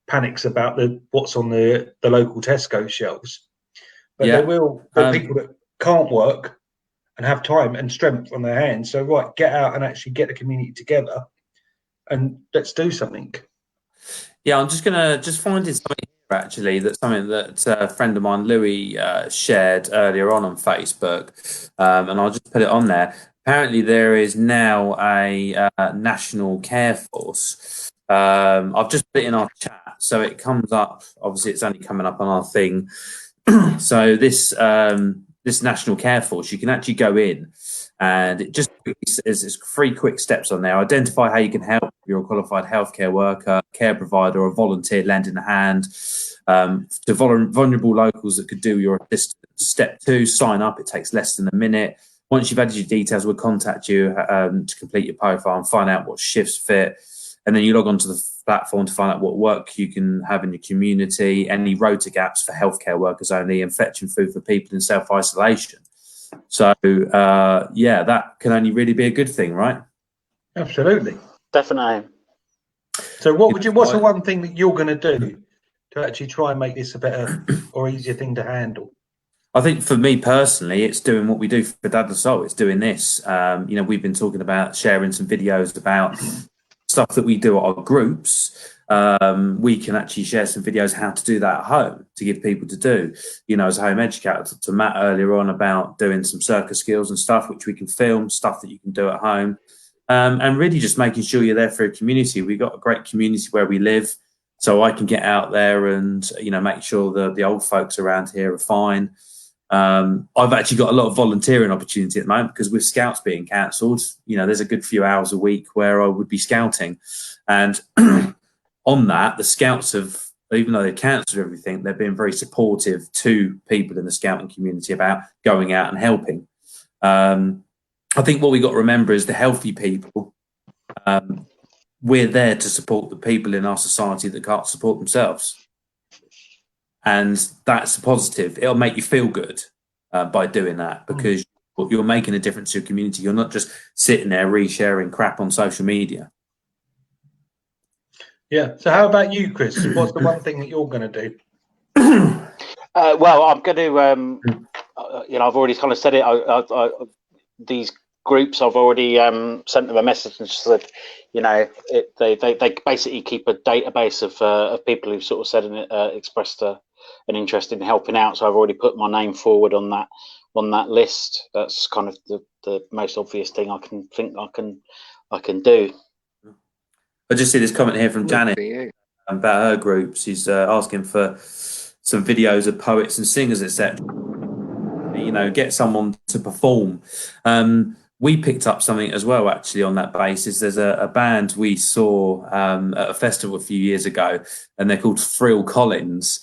panics about what's on the local Tesco shelves. But there will be people that can't work and have time and strength on their hands. So get out and actually get the community together, and let's do something. Yeah, I'm just finding something here actually. That's something that a friend of mine, Louis, shared earlier on Facebook, and I'll just put it on there. Apparently, there is now a national care force. I've just put it in our chat, so it comes up. Obviously, it's only coming up on our thing. So this national care force, you can actually go in, and it just is 3 quick steps on there. Identify how you can help. You're a qualified healthcare worker, care provider, or a volunteer lending a hand to vulnerable locals that could do your assistance. Step 2, sign up. It takes less than a minute. Once you've added your details, we'll contact you to complete your profile and find out what shifts fit. And then you log onto the platform to find out what work you can have in your community, any rota gaps for healthcare workers only, and fetching food for people in self-isolation. So, that can only really be a good thing, right? Absolutely. Definitely. So what's the one thing that you're going to do to actually try and make this a better or easier thing to handle? I think for me personally, it's doing what we do for Dad the Soul. It's doing this. We've been talking about sharing some videos about stuff that we do at our groups. We can actually share some videos how to do that at home to give people to do. As a home educator, to Matt earlier on about doing some circus skills and stuff, which we can film, stuff that you can do at home. And really just making sure you're there for a community. We've got a great community where we live, so I can get out there and, make sure that the old folks around here are fine. I've actually got a lot of volunteering opportunity at the moment because with Scouts being cancelled, there's a good few hours a week where I would be scouting. And on that, the Scouts have, even though they've cancelled everything, they've been very supportive to people in the scouting community about going out and helping. I think what we got to remember is the healthy people. We're there to support the people in our society that can't support themselves. And that's a positive. It'll make you feel good by doing that, because you're making a difference to your community. You're not just sitting there resharing crap on social media. Yeah. So how about you, Chris? What's the one thing that you're going to do? Well, I'm going to, I've already kind of said it. These groups, I've already sent them a message and said, they basically keep a database of people who've sort of said and expressed an interest in helping out. So I've already put my name forward on that list. That's kind of the most obvious thing I can think I can do. I just see this comment here from Janet For you. about her group. She's asking for some videos of poets and singers, etc. Get someone to perform. We picked up something as well, actually, on that basis. There's a band we saw at a festival a few years ago, and they're called Frill Collins.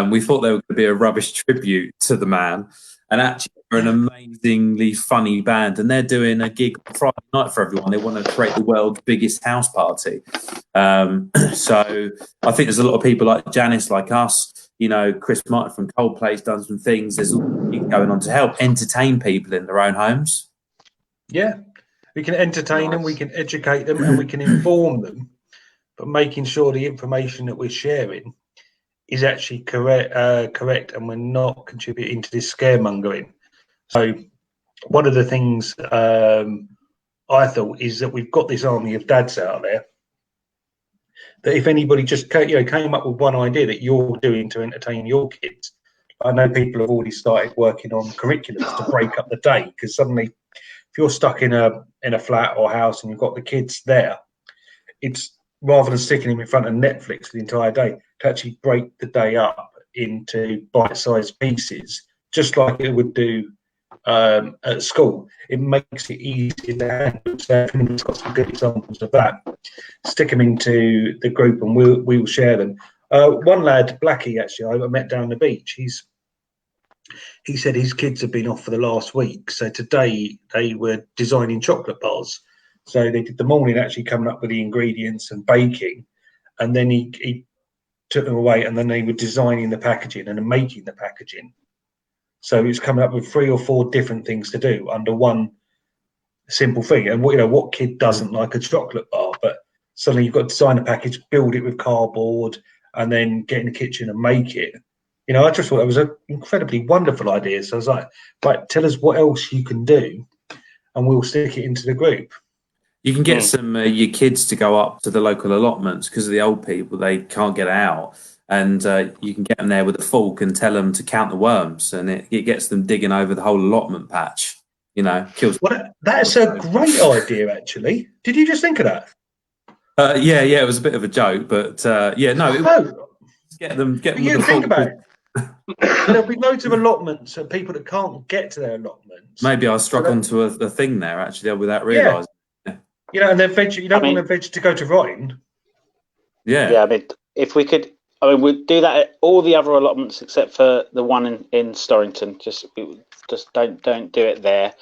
We thought they were going to be a rubbish tribute to the man, and actually they're an amazingly funny band, and they're doing a gig on Friday night for everyone. They want to create the world's biggest house party. So I think there's a lot of people like Janice, like us. Chris Martin from Coldplay's done some things. There's going on to help entertain people in their own homes. Yeah, we can entertain them, we can educate them, and we can inform them, but making sure the information that we're sharing is actually correct, and we're not contributing to this scaremongering. So one of the things I thought is that we've got this army of dads out there that if anybody just came up with one idea that you're doing to entertain your kids, I know people have already started working on curriculums to break up the day, because suddenly if you're stuck in a flat or house and you've got the kids there, it's rather than sticking them in front of Netflix the entire day, to actually break the day up into bite-sized pieces, just like it would do at school. It makes it easier to handle. So we've got some good examples of that. Stick them into the group and we'll share them. One lad, Blackie, actually, I met down the beach. He said his kids have been off for the last week. So today they were designing chocolate bars. So they did the morning actually coming up with the ingredients and baking. And then he took them away, and then they were designing the packaging and making the packaging. So he was coming up with 3 or 4 different things to do under one simple thing. And what kid doesn't like a chocolate bar? But suddenly you've got to design a package, build it with cardboard, and then get in the kitchen and make it. I just thought it was an incredibly wonderful idea. So I was like, right, tell us what else you can do, and we'll stick it into the group. You can get some your kids to go up to the local allotments, because of the old people, they can't get out. And you can get them there with a fork and tell them to count the worms, and it gets them digging over the whole allotment patch. Kills. Well, that's a great idea, actually. Did you just think of that? Yeah, it was a bit of a joke, but get them. You think about it. There'll be loads of allotments of people that can't get to their allotments. Maybe I struck onto a thing there actually without realising. Yeah. And then veg. You don't want the veg to go to rotting. Yeah. Yeah, I mean, if we could, we'd do that at all the other allotments except for the one in Storrington. Just don't do it there.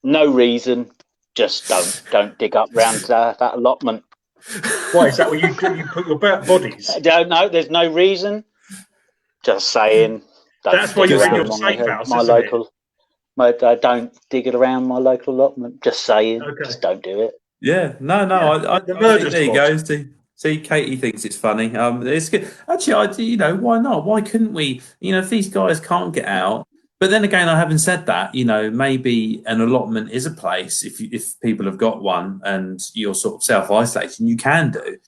No reason. Just don't dig up round that allotment. Why is that where you put your bodies? No, there's no reason. Just saying. That's why you said your safe house. My local. Don't dig it around my local allotment. Just saying. Okay. Just don't do it. Yeah. No. Yeah. I think there you go. See, Katie thinks it's funny. It's good. Actually, why not? Why couldn't we? If these guys can't get out. But then again, having said that, maybe an allotment is a place. If people have got one and you're sort of self-isolating, you can do.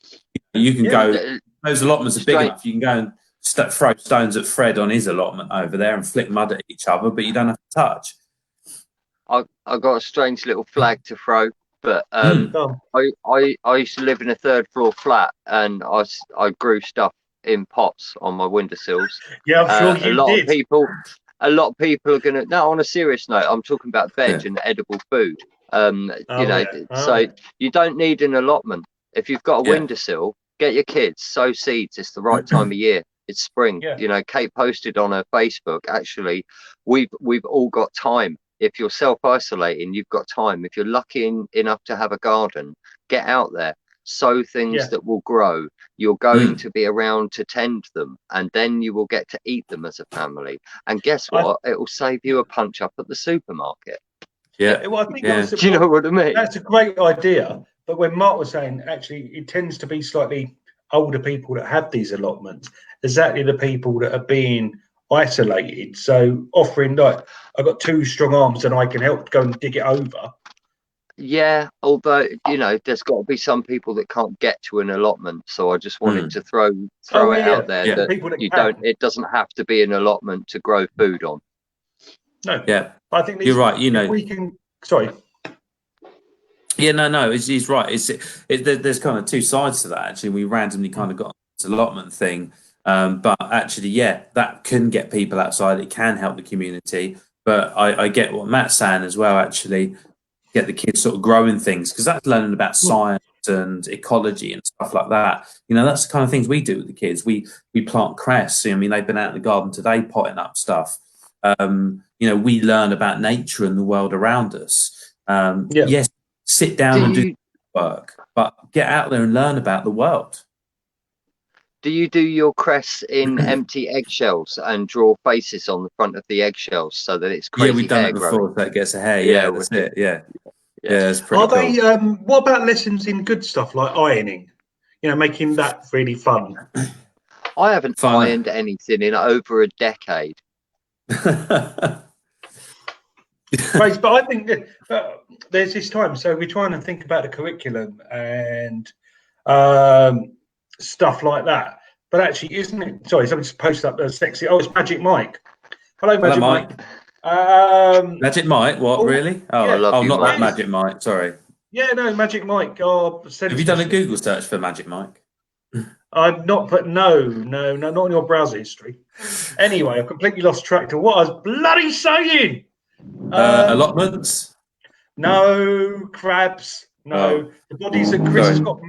You can go. Those allotments are big enough. You can go and throw stones at Fred on his allotment over there and flick mud at each other, but you don't have to touch. I got a strange little flag to throw, but I used to live in a 3rd floor flat, and I grew stuff in pots on my windowsills. Yeah, I'm sure you did. A lot of people are gonna. No, on a serious note, I'm talking about veg and edible food. So you don't need an allotment. If you've got a windowsill, get your kids, sow seeds. It's the right time of year. It's spring. Kate posted on her Facebook, actually, we've all got time. If you're self-isolating, you've got time. If you're lucky enough to have a garden, get out there, sow things that will grow. You're going to be around to tend them, and then you will get to eat them as a family. And guess what? It will save you a punch up at the supermarket. Yeah. Well, I think do you know what I mean? That's a great idea. But when Mark was saying, actually, it tends to be slightly older people that have these allotments, exactly the people that are being isolated. So offering, like, I've got 2 strong arms and I can help go and dig it over. Yeah, although there's got to be some people that can't get to an allotment, so I just wanted to throw it out there Yeah. that People that you can. don't. It doesn't have to be an allotment to grow food on. No. Yeah, I think you're right. if we can. Sorry. Yeah, no, he's right. There's kind of 2 sides to that. Actually, we randomly kind of got on this allotment thing, but actually, yeah, that can get people outside. It can help the community. But I get what Matt's saying as well. Actually, get the kids sort of growing things, because that's learning about science and ecology and stuff like that. That's the kind of things we do with the kids. We plant cress. I mean, they've been out in the garden today potting up stuff. We learn about nature and the world around us. Yes, sit down and do work, but get out there and learn about the world. Do you do your cress in empty eggshells and draw faces on the front of the eggshells so that it's crazy? Yeah, we've done it before. Growing? That gets a hair. Yeah, that's it. Yeah, it's pretty Are cool. they? What about lessons in good stuff like ironing? Making that really fun. I haven't ironed anything in over a decade. Right, but I think that there's this time. So we're trying to think about the curriculum and stuff like that. But actually, isn't it? Sorry, someone just posted up the sexy. Oh, it's Magic Mike. Hello, Magic Mike. Magic Mike? What, really? Oh, I love you, not Mike. that Magic Mike. Sorry. Yeah, no, Magic Mike. Have you done a Google search for Magic Mike? I've not put no, not in your browser history. Anyway, I've completely lost track to what I was bloody saying. Allotments? No, crabs. No, the bodies that Chris has got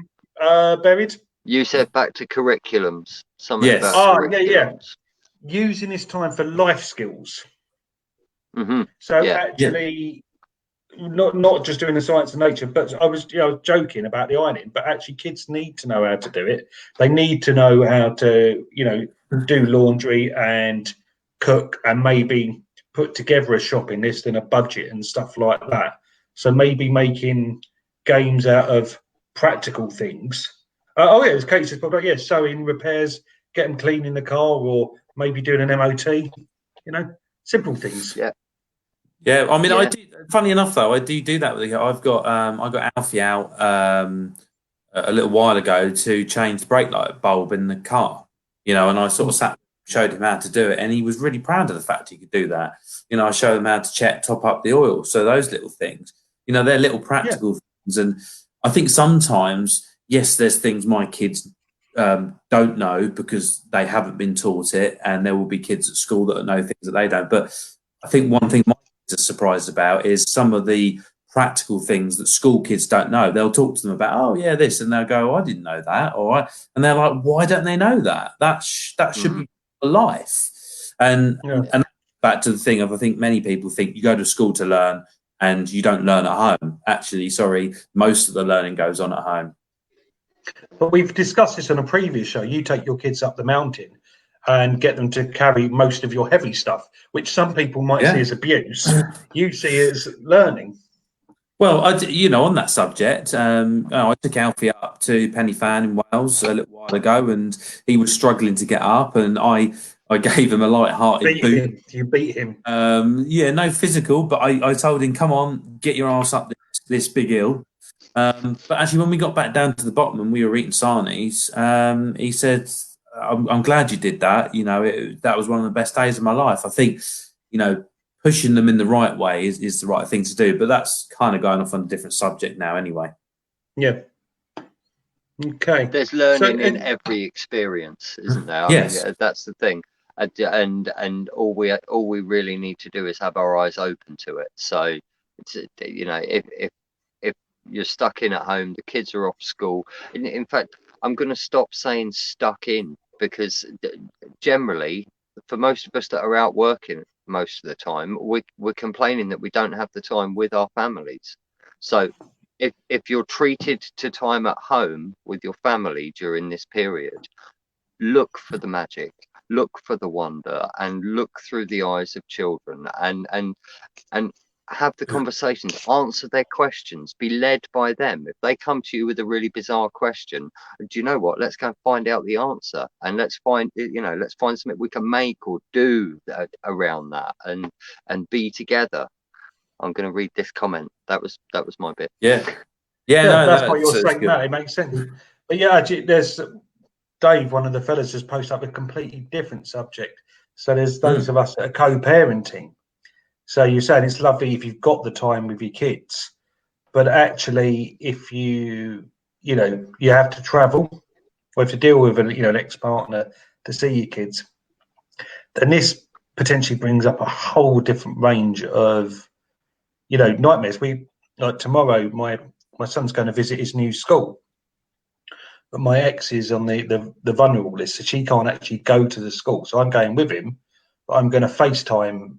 buried. You said back to curriculums. Yes. Yeah. Using this time for life skills. Mm-hmm. So actually, not just doing the science of nature, but I was joking about the ironing, but actually kids need to know how to do it. They need to know how to, do laundry and cook and maybe put together a shopping list and a budget and stuff like that. So maybe making games out of practical things. As Kate says, sewing, repairs, get them clean in the car, or maybe doing an MOT, simple things. Yeah, I mean, I do. Funny enough, though, I do that with. I got Alfie out a little while ago to change the brake light bulb in the car. And I sort of showed him how to do it, and he was really proud of the fact he could do that. I showed him how to top up the oil. So those little things, they're little practical things, and I think sometimes, yes, there's things my kids don't know because they haven't been taught it, and there will be kids at school that know things that they don't. But I think one thing my kids are surprised about is some of the practical things that school kids don't know. They'll talk to them about, this, and they'll go, I didn't know that. And they're like, why don't they know that? That should be for life. And back to the thing of, I think many people think you go to school to learn and you don't learn at home. Actually, most of the learning goes on at home. But we've discussed this on a previous show. You take your kids up the mountain and get them to carry most of your heavy stuff, which some people might see as abuse. You see it as learning. Well, on that subject, I took Alfie up to Pen y Fan in Wales a little while ago, and he was struggling to get up, and I gave him a light-hearted boot. You beat him. No physical, but I told him, come on, get your ass up this big hill. But actually, when we got back down to the bottom and we were eating sarnies, he said, I'm glad you did that. That was one of the best days of my life. I think, pushing them in the right way is the right thing to do. But that's kind of going off on a different subject now anyway. Yeah. Okay. There's learning in every experience, isn't there? Yes. I mean, that's the thing. And all we really need to do is have our eyes open to it. So, if you're stuck in at home, the kids are off school. In fact, I'm going to stop saying stuck in, because generally, for most of us that are out working most of the time, we're complaining that we don't have the time with our families. So if you're treated to time at home with your family during this period, look for the magic, look for the wonder, and look through the eyes of children, and have the conversations, answer their questions, be led by them. If they come to you with a really bizarre question, do you know what? Let's go and find out the answer, and let's find something we can make or do around that, and be together. I'm going to read this comment. That was my bit. Yeah, Yeah, no, that's what you're it's saying. good. That it makes sense. But yeah, actually, there's Dave, one of the fellas, has posted up a completely different subject. So there's those of us that are co-parenting. So you're saying it's lovely if you've got the time with your kids, but actually, if you have to travel or have to deal with an ex-partner to see your kids, then this potentially brings up a whole different range of nightmares. Tomorrow, my son's going to visit his new school, but my ex is on the vulnerable list, so she can't actually go to the school. So I'm going with him, but I'm going to FaceTime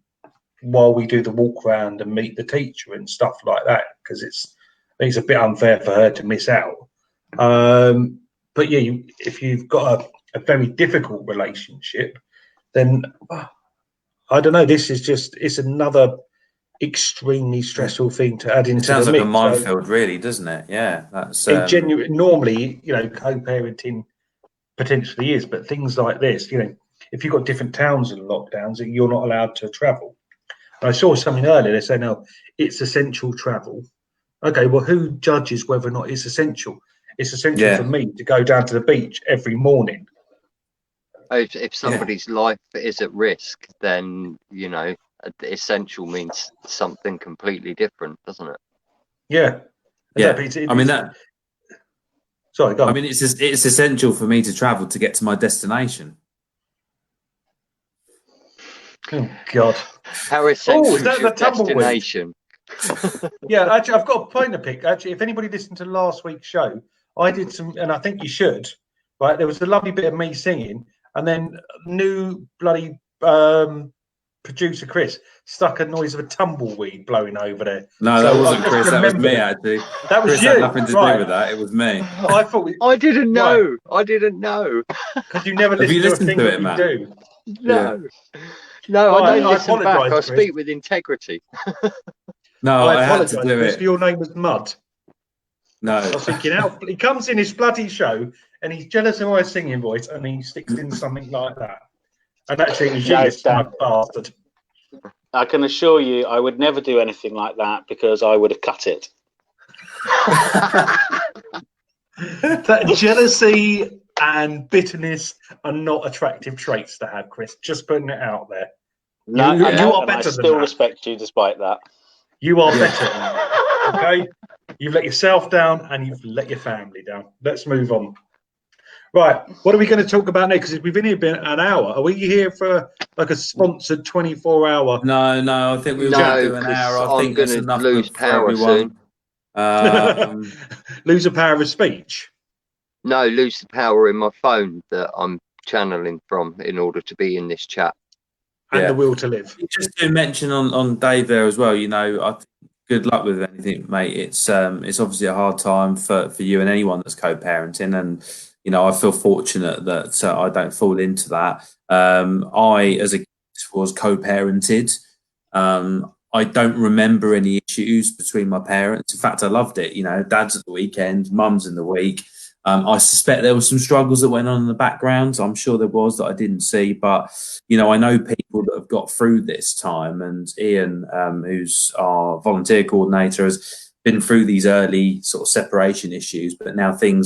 while we do the walk around and meet the teacher and stuff like that, because it's a bit unfair for her to miss out. But yeah, if you've got a very difficult relationship, then I don't know. This is it's another extremely stressful thing to add into It sounds the like a mix. minefield, really, doesn't it? Yeah, that's normally, co-parenting potentially is, but things like this, if you've got different towns and lockdowns, you're not allowed to travel. I saw something earlier. They say, no, it's essential travel. Okay, well, who judges whether or not it's essential? It's essential for me to go down to the beach every morning. If somebody's life is at risk, then essential means something completely different, doesn't it? Yeah. Sorry, go on. I mean, it's essential for me to travel to get to my destination. Oh God! How essential is that your destination? Yeah, actually, I've got a point to pick. Actually, if anybody listened to last week's show, I did some, and I think you should. Right, there was a lovely bit of me singing, and then new bloody producer Chris stuck a noise of a tumbleweed blowing over there. No, that wasn't Chris. That was me, actually. That was Chris you. had nothing to do with that. It was me. I thought. I didn't know. Right. I didn't know. Because you never listen to a thing that we do. No. Yeah. No, I don't listen back. I speak with integrity. No, I had to do it. Your name was Mud. No. I was thinking, he comes in his bloody show and he's jealous of my singing voice and he sticks in something like that. And actually, it was you, smug bastard. I can assure you, I would never do anything like that because I would have cut it. That jealousy and bitterness are not attractive traits to have, Chris. Just putting it out there. No, you are better. I still respect you despite that. You are better than that. Okay? You've let yourself down and you've let your family down. Let's move on. Right, what are we going to talk about next? Because we've been here an hour. Are we here for like a sponsored 24-hour? No, I think we're going to do an hour. I think I'm going to lose power soon. Lose a power of speech? No, lose the power in my phone that I'm channeling from in order to be in this chat. And the will to live. Just to mention on Dave there as well, good luck with anything, mate. It's obviously a hard time for you and anyone that's co-parenting, and I feel fortunate that I don't fall into that. I, as a kid, was co-parented. I don't remember any issues between my parents. In fact, I loved it. Dad's at the weekend, mum's in the week. I suspect there were some struggles that went on in the background. I'm sure there was that I didn't see, but I know people that have got through this time. And Ian, who's our volunteer coordinator, has been through these early sort of separation issues, but now he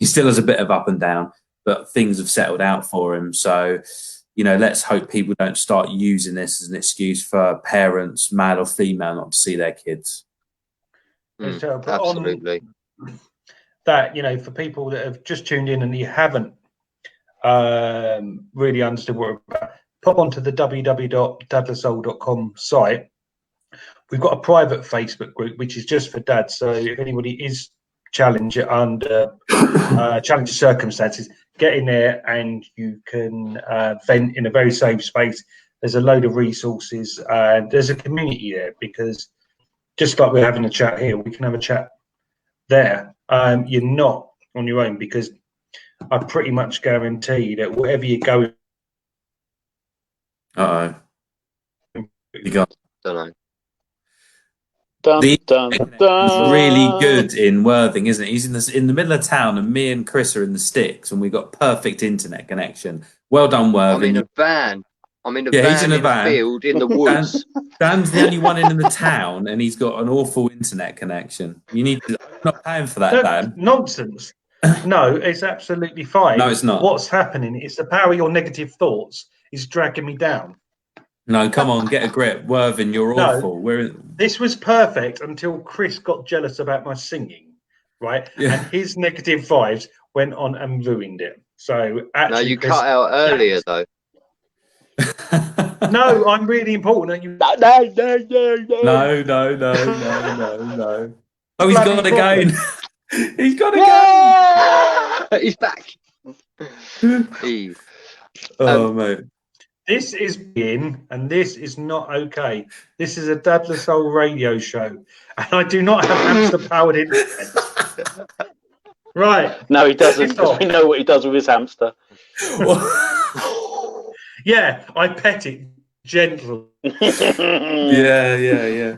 still has a bit of up and down, but things have settled out for him. So, let's hope people don't start using this as an excuse for parents, male or female, not to see their kids. Absolutely. That, for people that have just tuned in and you haven't really understood what we're about, pop onto the www.dadthesoul.com site. We've got a private Facebook group which is just for dads. So if anybody is challenged under challenging circumstances, get in there and you can vent in a very safe space. There's a load of resources and there's a community there, because just like we're having a chat here, we can have a chat there. You're not on your own, because I pretty much guarantee that whatever you're going. You got. Don't know. Dun, The dun, internet dun. is really good in Worthing, isn't it? He's in the middle of town, and me and Chris are in the sticks, and we've got perfect internet connection. Well done, I'm Worthing. in a van. I'm in a Yeah, he's van in a a van. field in the woods. Dan's the only one in the town, and he's got an awful internet connection. I'm not paying for that, No, Dan. nonsense. No, it's absolutely fine. No, it's not. What's happening? It's the power of your negative thoughts is dragging me down. No, come on, get a grip, Worthing. You're No. awful. This was perfect until Chris got jealous about my singing, right? Yeah. And his negative vibes went on and ruined it. So actually, No, you Chris, cut out earlier though. no, I'm really important. You No. No. Oh, he's got Bloody again. He's got again. Yeah! He's back. He- Oh, mate. This is being, and this is not okay. This is a Dadless Soul radio show, and I do not have hamster-powered internet. Right. No, he doesn't, Piss because off. we know what he does with his hamster. Yeah, I pet it gently. Yeah.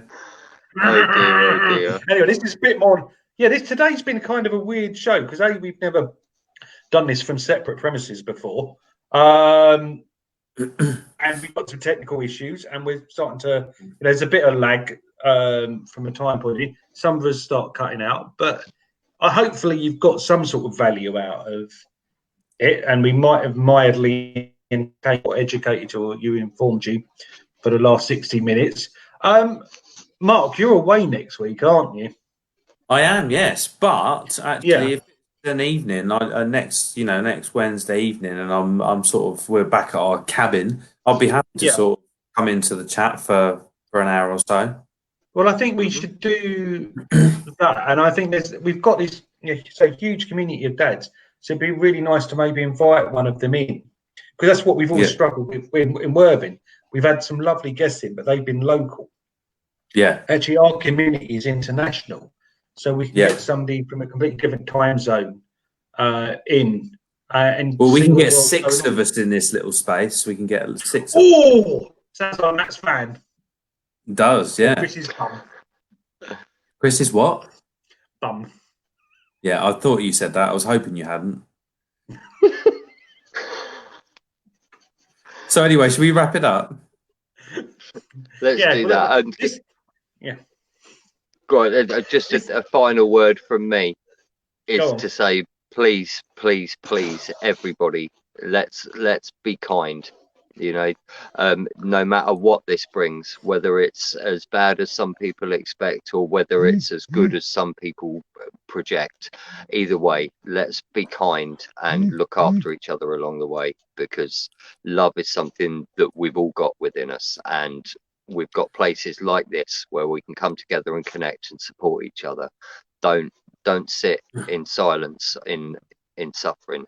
Oh dear. Anyway, this is a bit more. Yeah, today's been kind of a weird show because we've never done this from separate premises before, and we've got some technical issues, and we're starting to. There's a bit of lag from a time point of view. Some of us start cutting out, but hopefully you've got some sort of value out of it, and we might have mildly educated or you informed you for the last 60 minutes. Mark, you're away next week, aren't you? I am, yes, but actually, Yeah. if it's an evening, next Wednesday evening, and we're back at our cabin. I'll be happy to Yeah. sort of come into the chat for an hour or so. Well, I think we should do that, and I think we've got this huge community of dads, so it'd be really nice to maybe invite one of them in, because that's what we've always struggled with in Worthing. We've had some lovely guests in, but they've been local. Yeah, Actually, our community is international, so we can get somebody from a completely different time zone in. And well, we see can what get world's 6 going on. of us in this little space. We can get 6. Oh, sounds like a Matt's fan. It does, yeah. Chris's bum. Chris is what? Bum. Yeah, I thought you said that. I was hoping you hadn't. So anyway, should we wrap it up? Let's do that. And Yeah. right, just a final word from me Go is on. to say, please, everybody, let's be kind. No matter what this brings, whether it's as bad as some people expect or whether it's as good as some people project, either way, let's be kind and look after each other along the way, because love is something that we've all got within us, and we've got places like this where we can come together and connect and support each other. Don't sit in silence in suffering.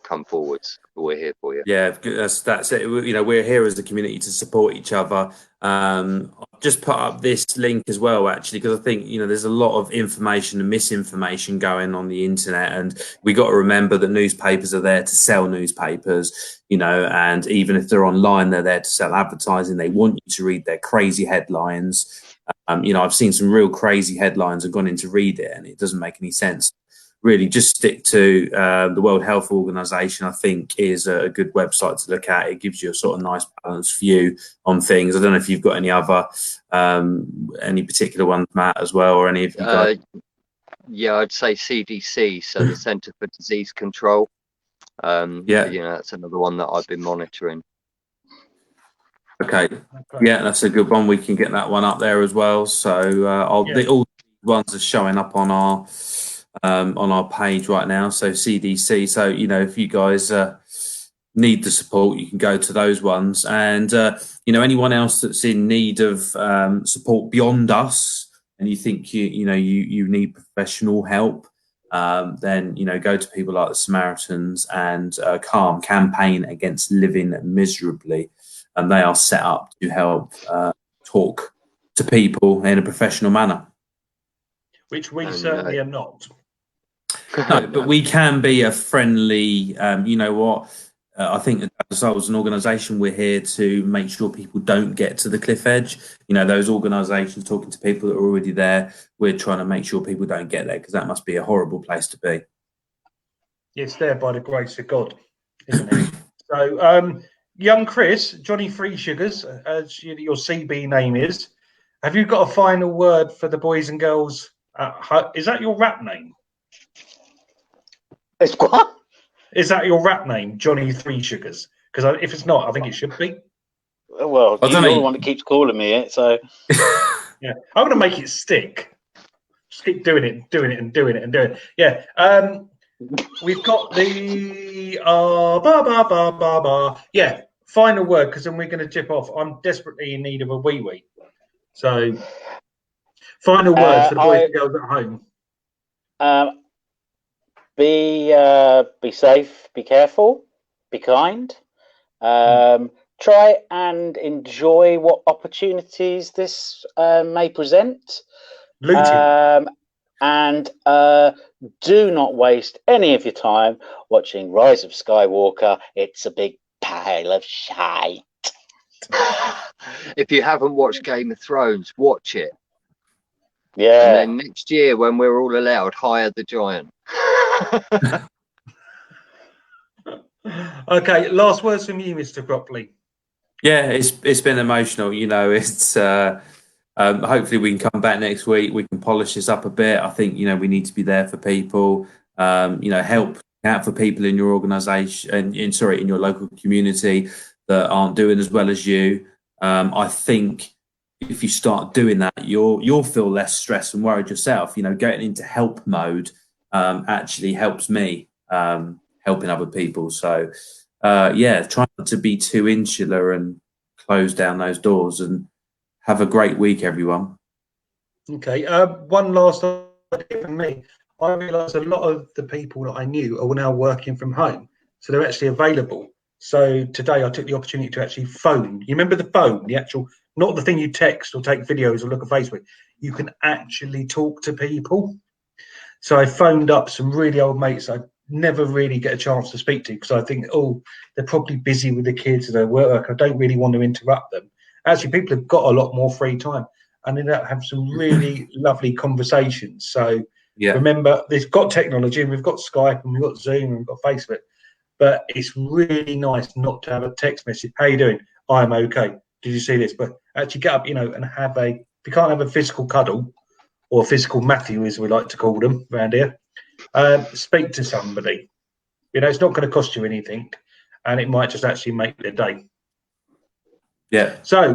Come forwards. We're here for you. Yeah, that's it. We're here as a community to support each other. I've just put up this link as well, actually, because I think there's a lot of information and misinformation going on the internet, and we got to remember that newspapers are there to sell newspapers. And even if they're online, they're there to sell advertising. They want you to read their crazy headlines. I've seen some real crazy headlines and gone in to read it, and it doesn't make any sense. Really, just stick to the World Health Organization. I think is a good website to look at. It gives you a sort of nice balanced view on things. I don't know if you've got any other, any particular ones, Matt, as well, or any of you guys. Yeah, I'd say CDC, so the Centre for Disease Control. That's another one that I've been monitoring. Okay, yeah, that's a good one. We can get that one up there as well. So all the ones are showing up on our page right now. So CDC. So if you guys need the support, you can go to those ones. And anyone else that's in need of support beyond us, and you think you need professional help, then go to people like the Samaritans and CALM, Campaign Against Living Miserably, and they are set up to help talk to people in a professional manner. Which we certainly are not. No, but we can be a friendly, I think as an organisation, we're here to make sure people don't get to the cliff edge. You know, those organisations talking to people that are already there, we're trying to make sure people don't get there because that must be a horrible place to be. It's there by the grace of God, isn't it? So, young Chris, Johnny Three Sugars, as your CB name is, have you got a final word for the boys and girls? Is that your rap name? It's what? Is that your rap name, Johnny Three Sugars? Because if it's not, I think it should be. Well, you're the one that keeps calling me it, so yeah, I'm going to make it stick. Just keep doing it, and doing it, and doing it, and doing it. Yeah. We've got the yeah, final word, because then we're going to tip off. I'm desperately in need of a wee wee. So, final word for the boys and girls at home. Be safe, be careful, be kind. Try and enjoy what opportunities this may present. Looting. And do not waste any of your time watching Rise of Skywalker. It's a big pile of shite. If you haven't watched Game of Thrones, watch it. Yeah. And then next year, when we're all allowed, hire the giant. Okay, last words from you, Mr. Cropley. Yeah, it's been emotional. You know, it's hopefully we can come back next week. We can polish this up a bit. I think, you know, we need to be there for people. You know, help out for people in your organisation, in your local community that aren't doing as well as you. I think if you start doing that, you'll feel less stressed and worried yourself. You know, getting into help mode actually helps me helping other people. So try not to be too insular and close down those doors, and have a great week, everyone. Okay, one last idea from me. I realised a lot of the people that I knew are now working from home, so they're actually available. So today I took the opportunity to actually phone. You remember the phone, the actual, not the thing you text or take videos or look at Facebook. You can actually talk to people. So I phoned up some really old mates I never really get a chance to speak to, because I think, oh, they're probably busy with the kids and their work. I don't really want to interrupt them. Actually, people have got a lot more free time, and then have some really lovely conversations. So remember, they've got technology, and we've got Skype, and we've got Zoom, and we've got Facebook. But it's really nice not to have a text message. How you doing? I'm okay. Did you see this? But actually get up, you know, and have a, if you can't have a physical cuddle, or physical Matthew, as we like to call them around here, speak to somebody. You know, it's not going to cost you anything, and it might just actually make their day. Yeah. So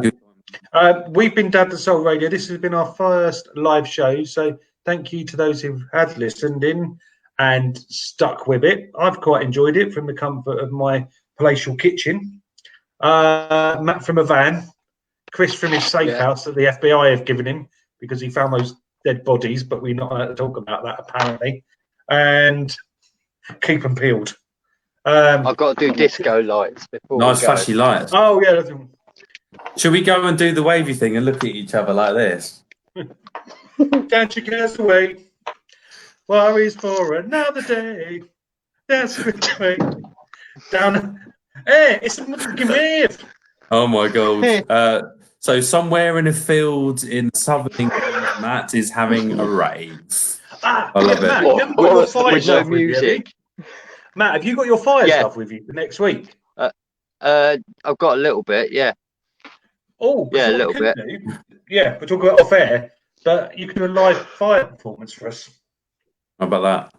we've been Dad the Soul Radio. This has been our first live show. So thank you to those who had listened in and stuck with it. I've quite enjoyed it from the comfort of my palatial kitchen. Matt from a van, Chris from his safe house that the FBI have given him because he found those dead bodies, but we're not allowed to talk about that apparently. And keep them peeled. I've got to do disco lights before. Nice flashy lights. Oh yeah. Should we go and do the wavy thing and look at each other like this? Don't you cast away. Worries for another day. That's with me. Down. Hey, it's a fucking wave. Oh my god. So somewhere in a field in southern England, Matt is having a rave. I love Matt, it. you haven't got your fire with no stuff with you, music. Matt, have you got your fire stuff with you for next week? I've got a little bit, yeah. Oh, yeah, a little bit. Yeah, we're talking about off air, but you can do a live fire performance for us. How about that?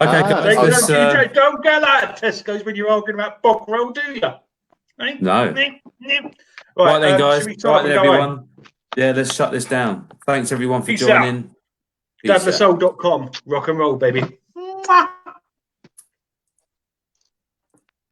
Okay, guys, don't get that at Tesco's when you're arguing about bog roll, do you? Eh? No. Right then, guys. Right then, everyone. Yeah, let's shut this down. Thanks, everyone, for joining. Dadthesoul.com. Rock and roll, baby. Mwah!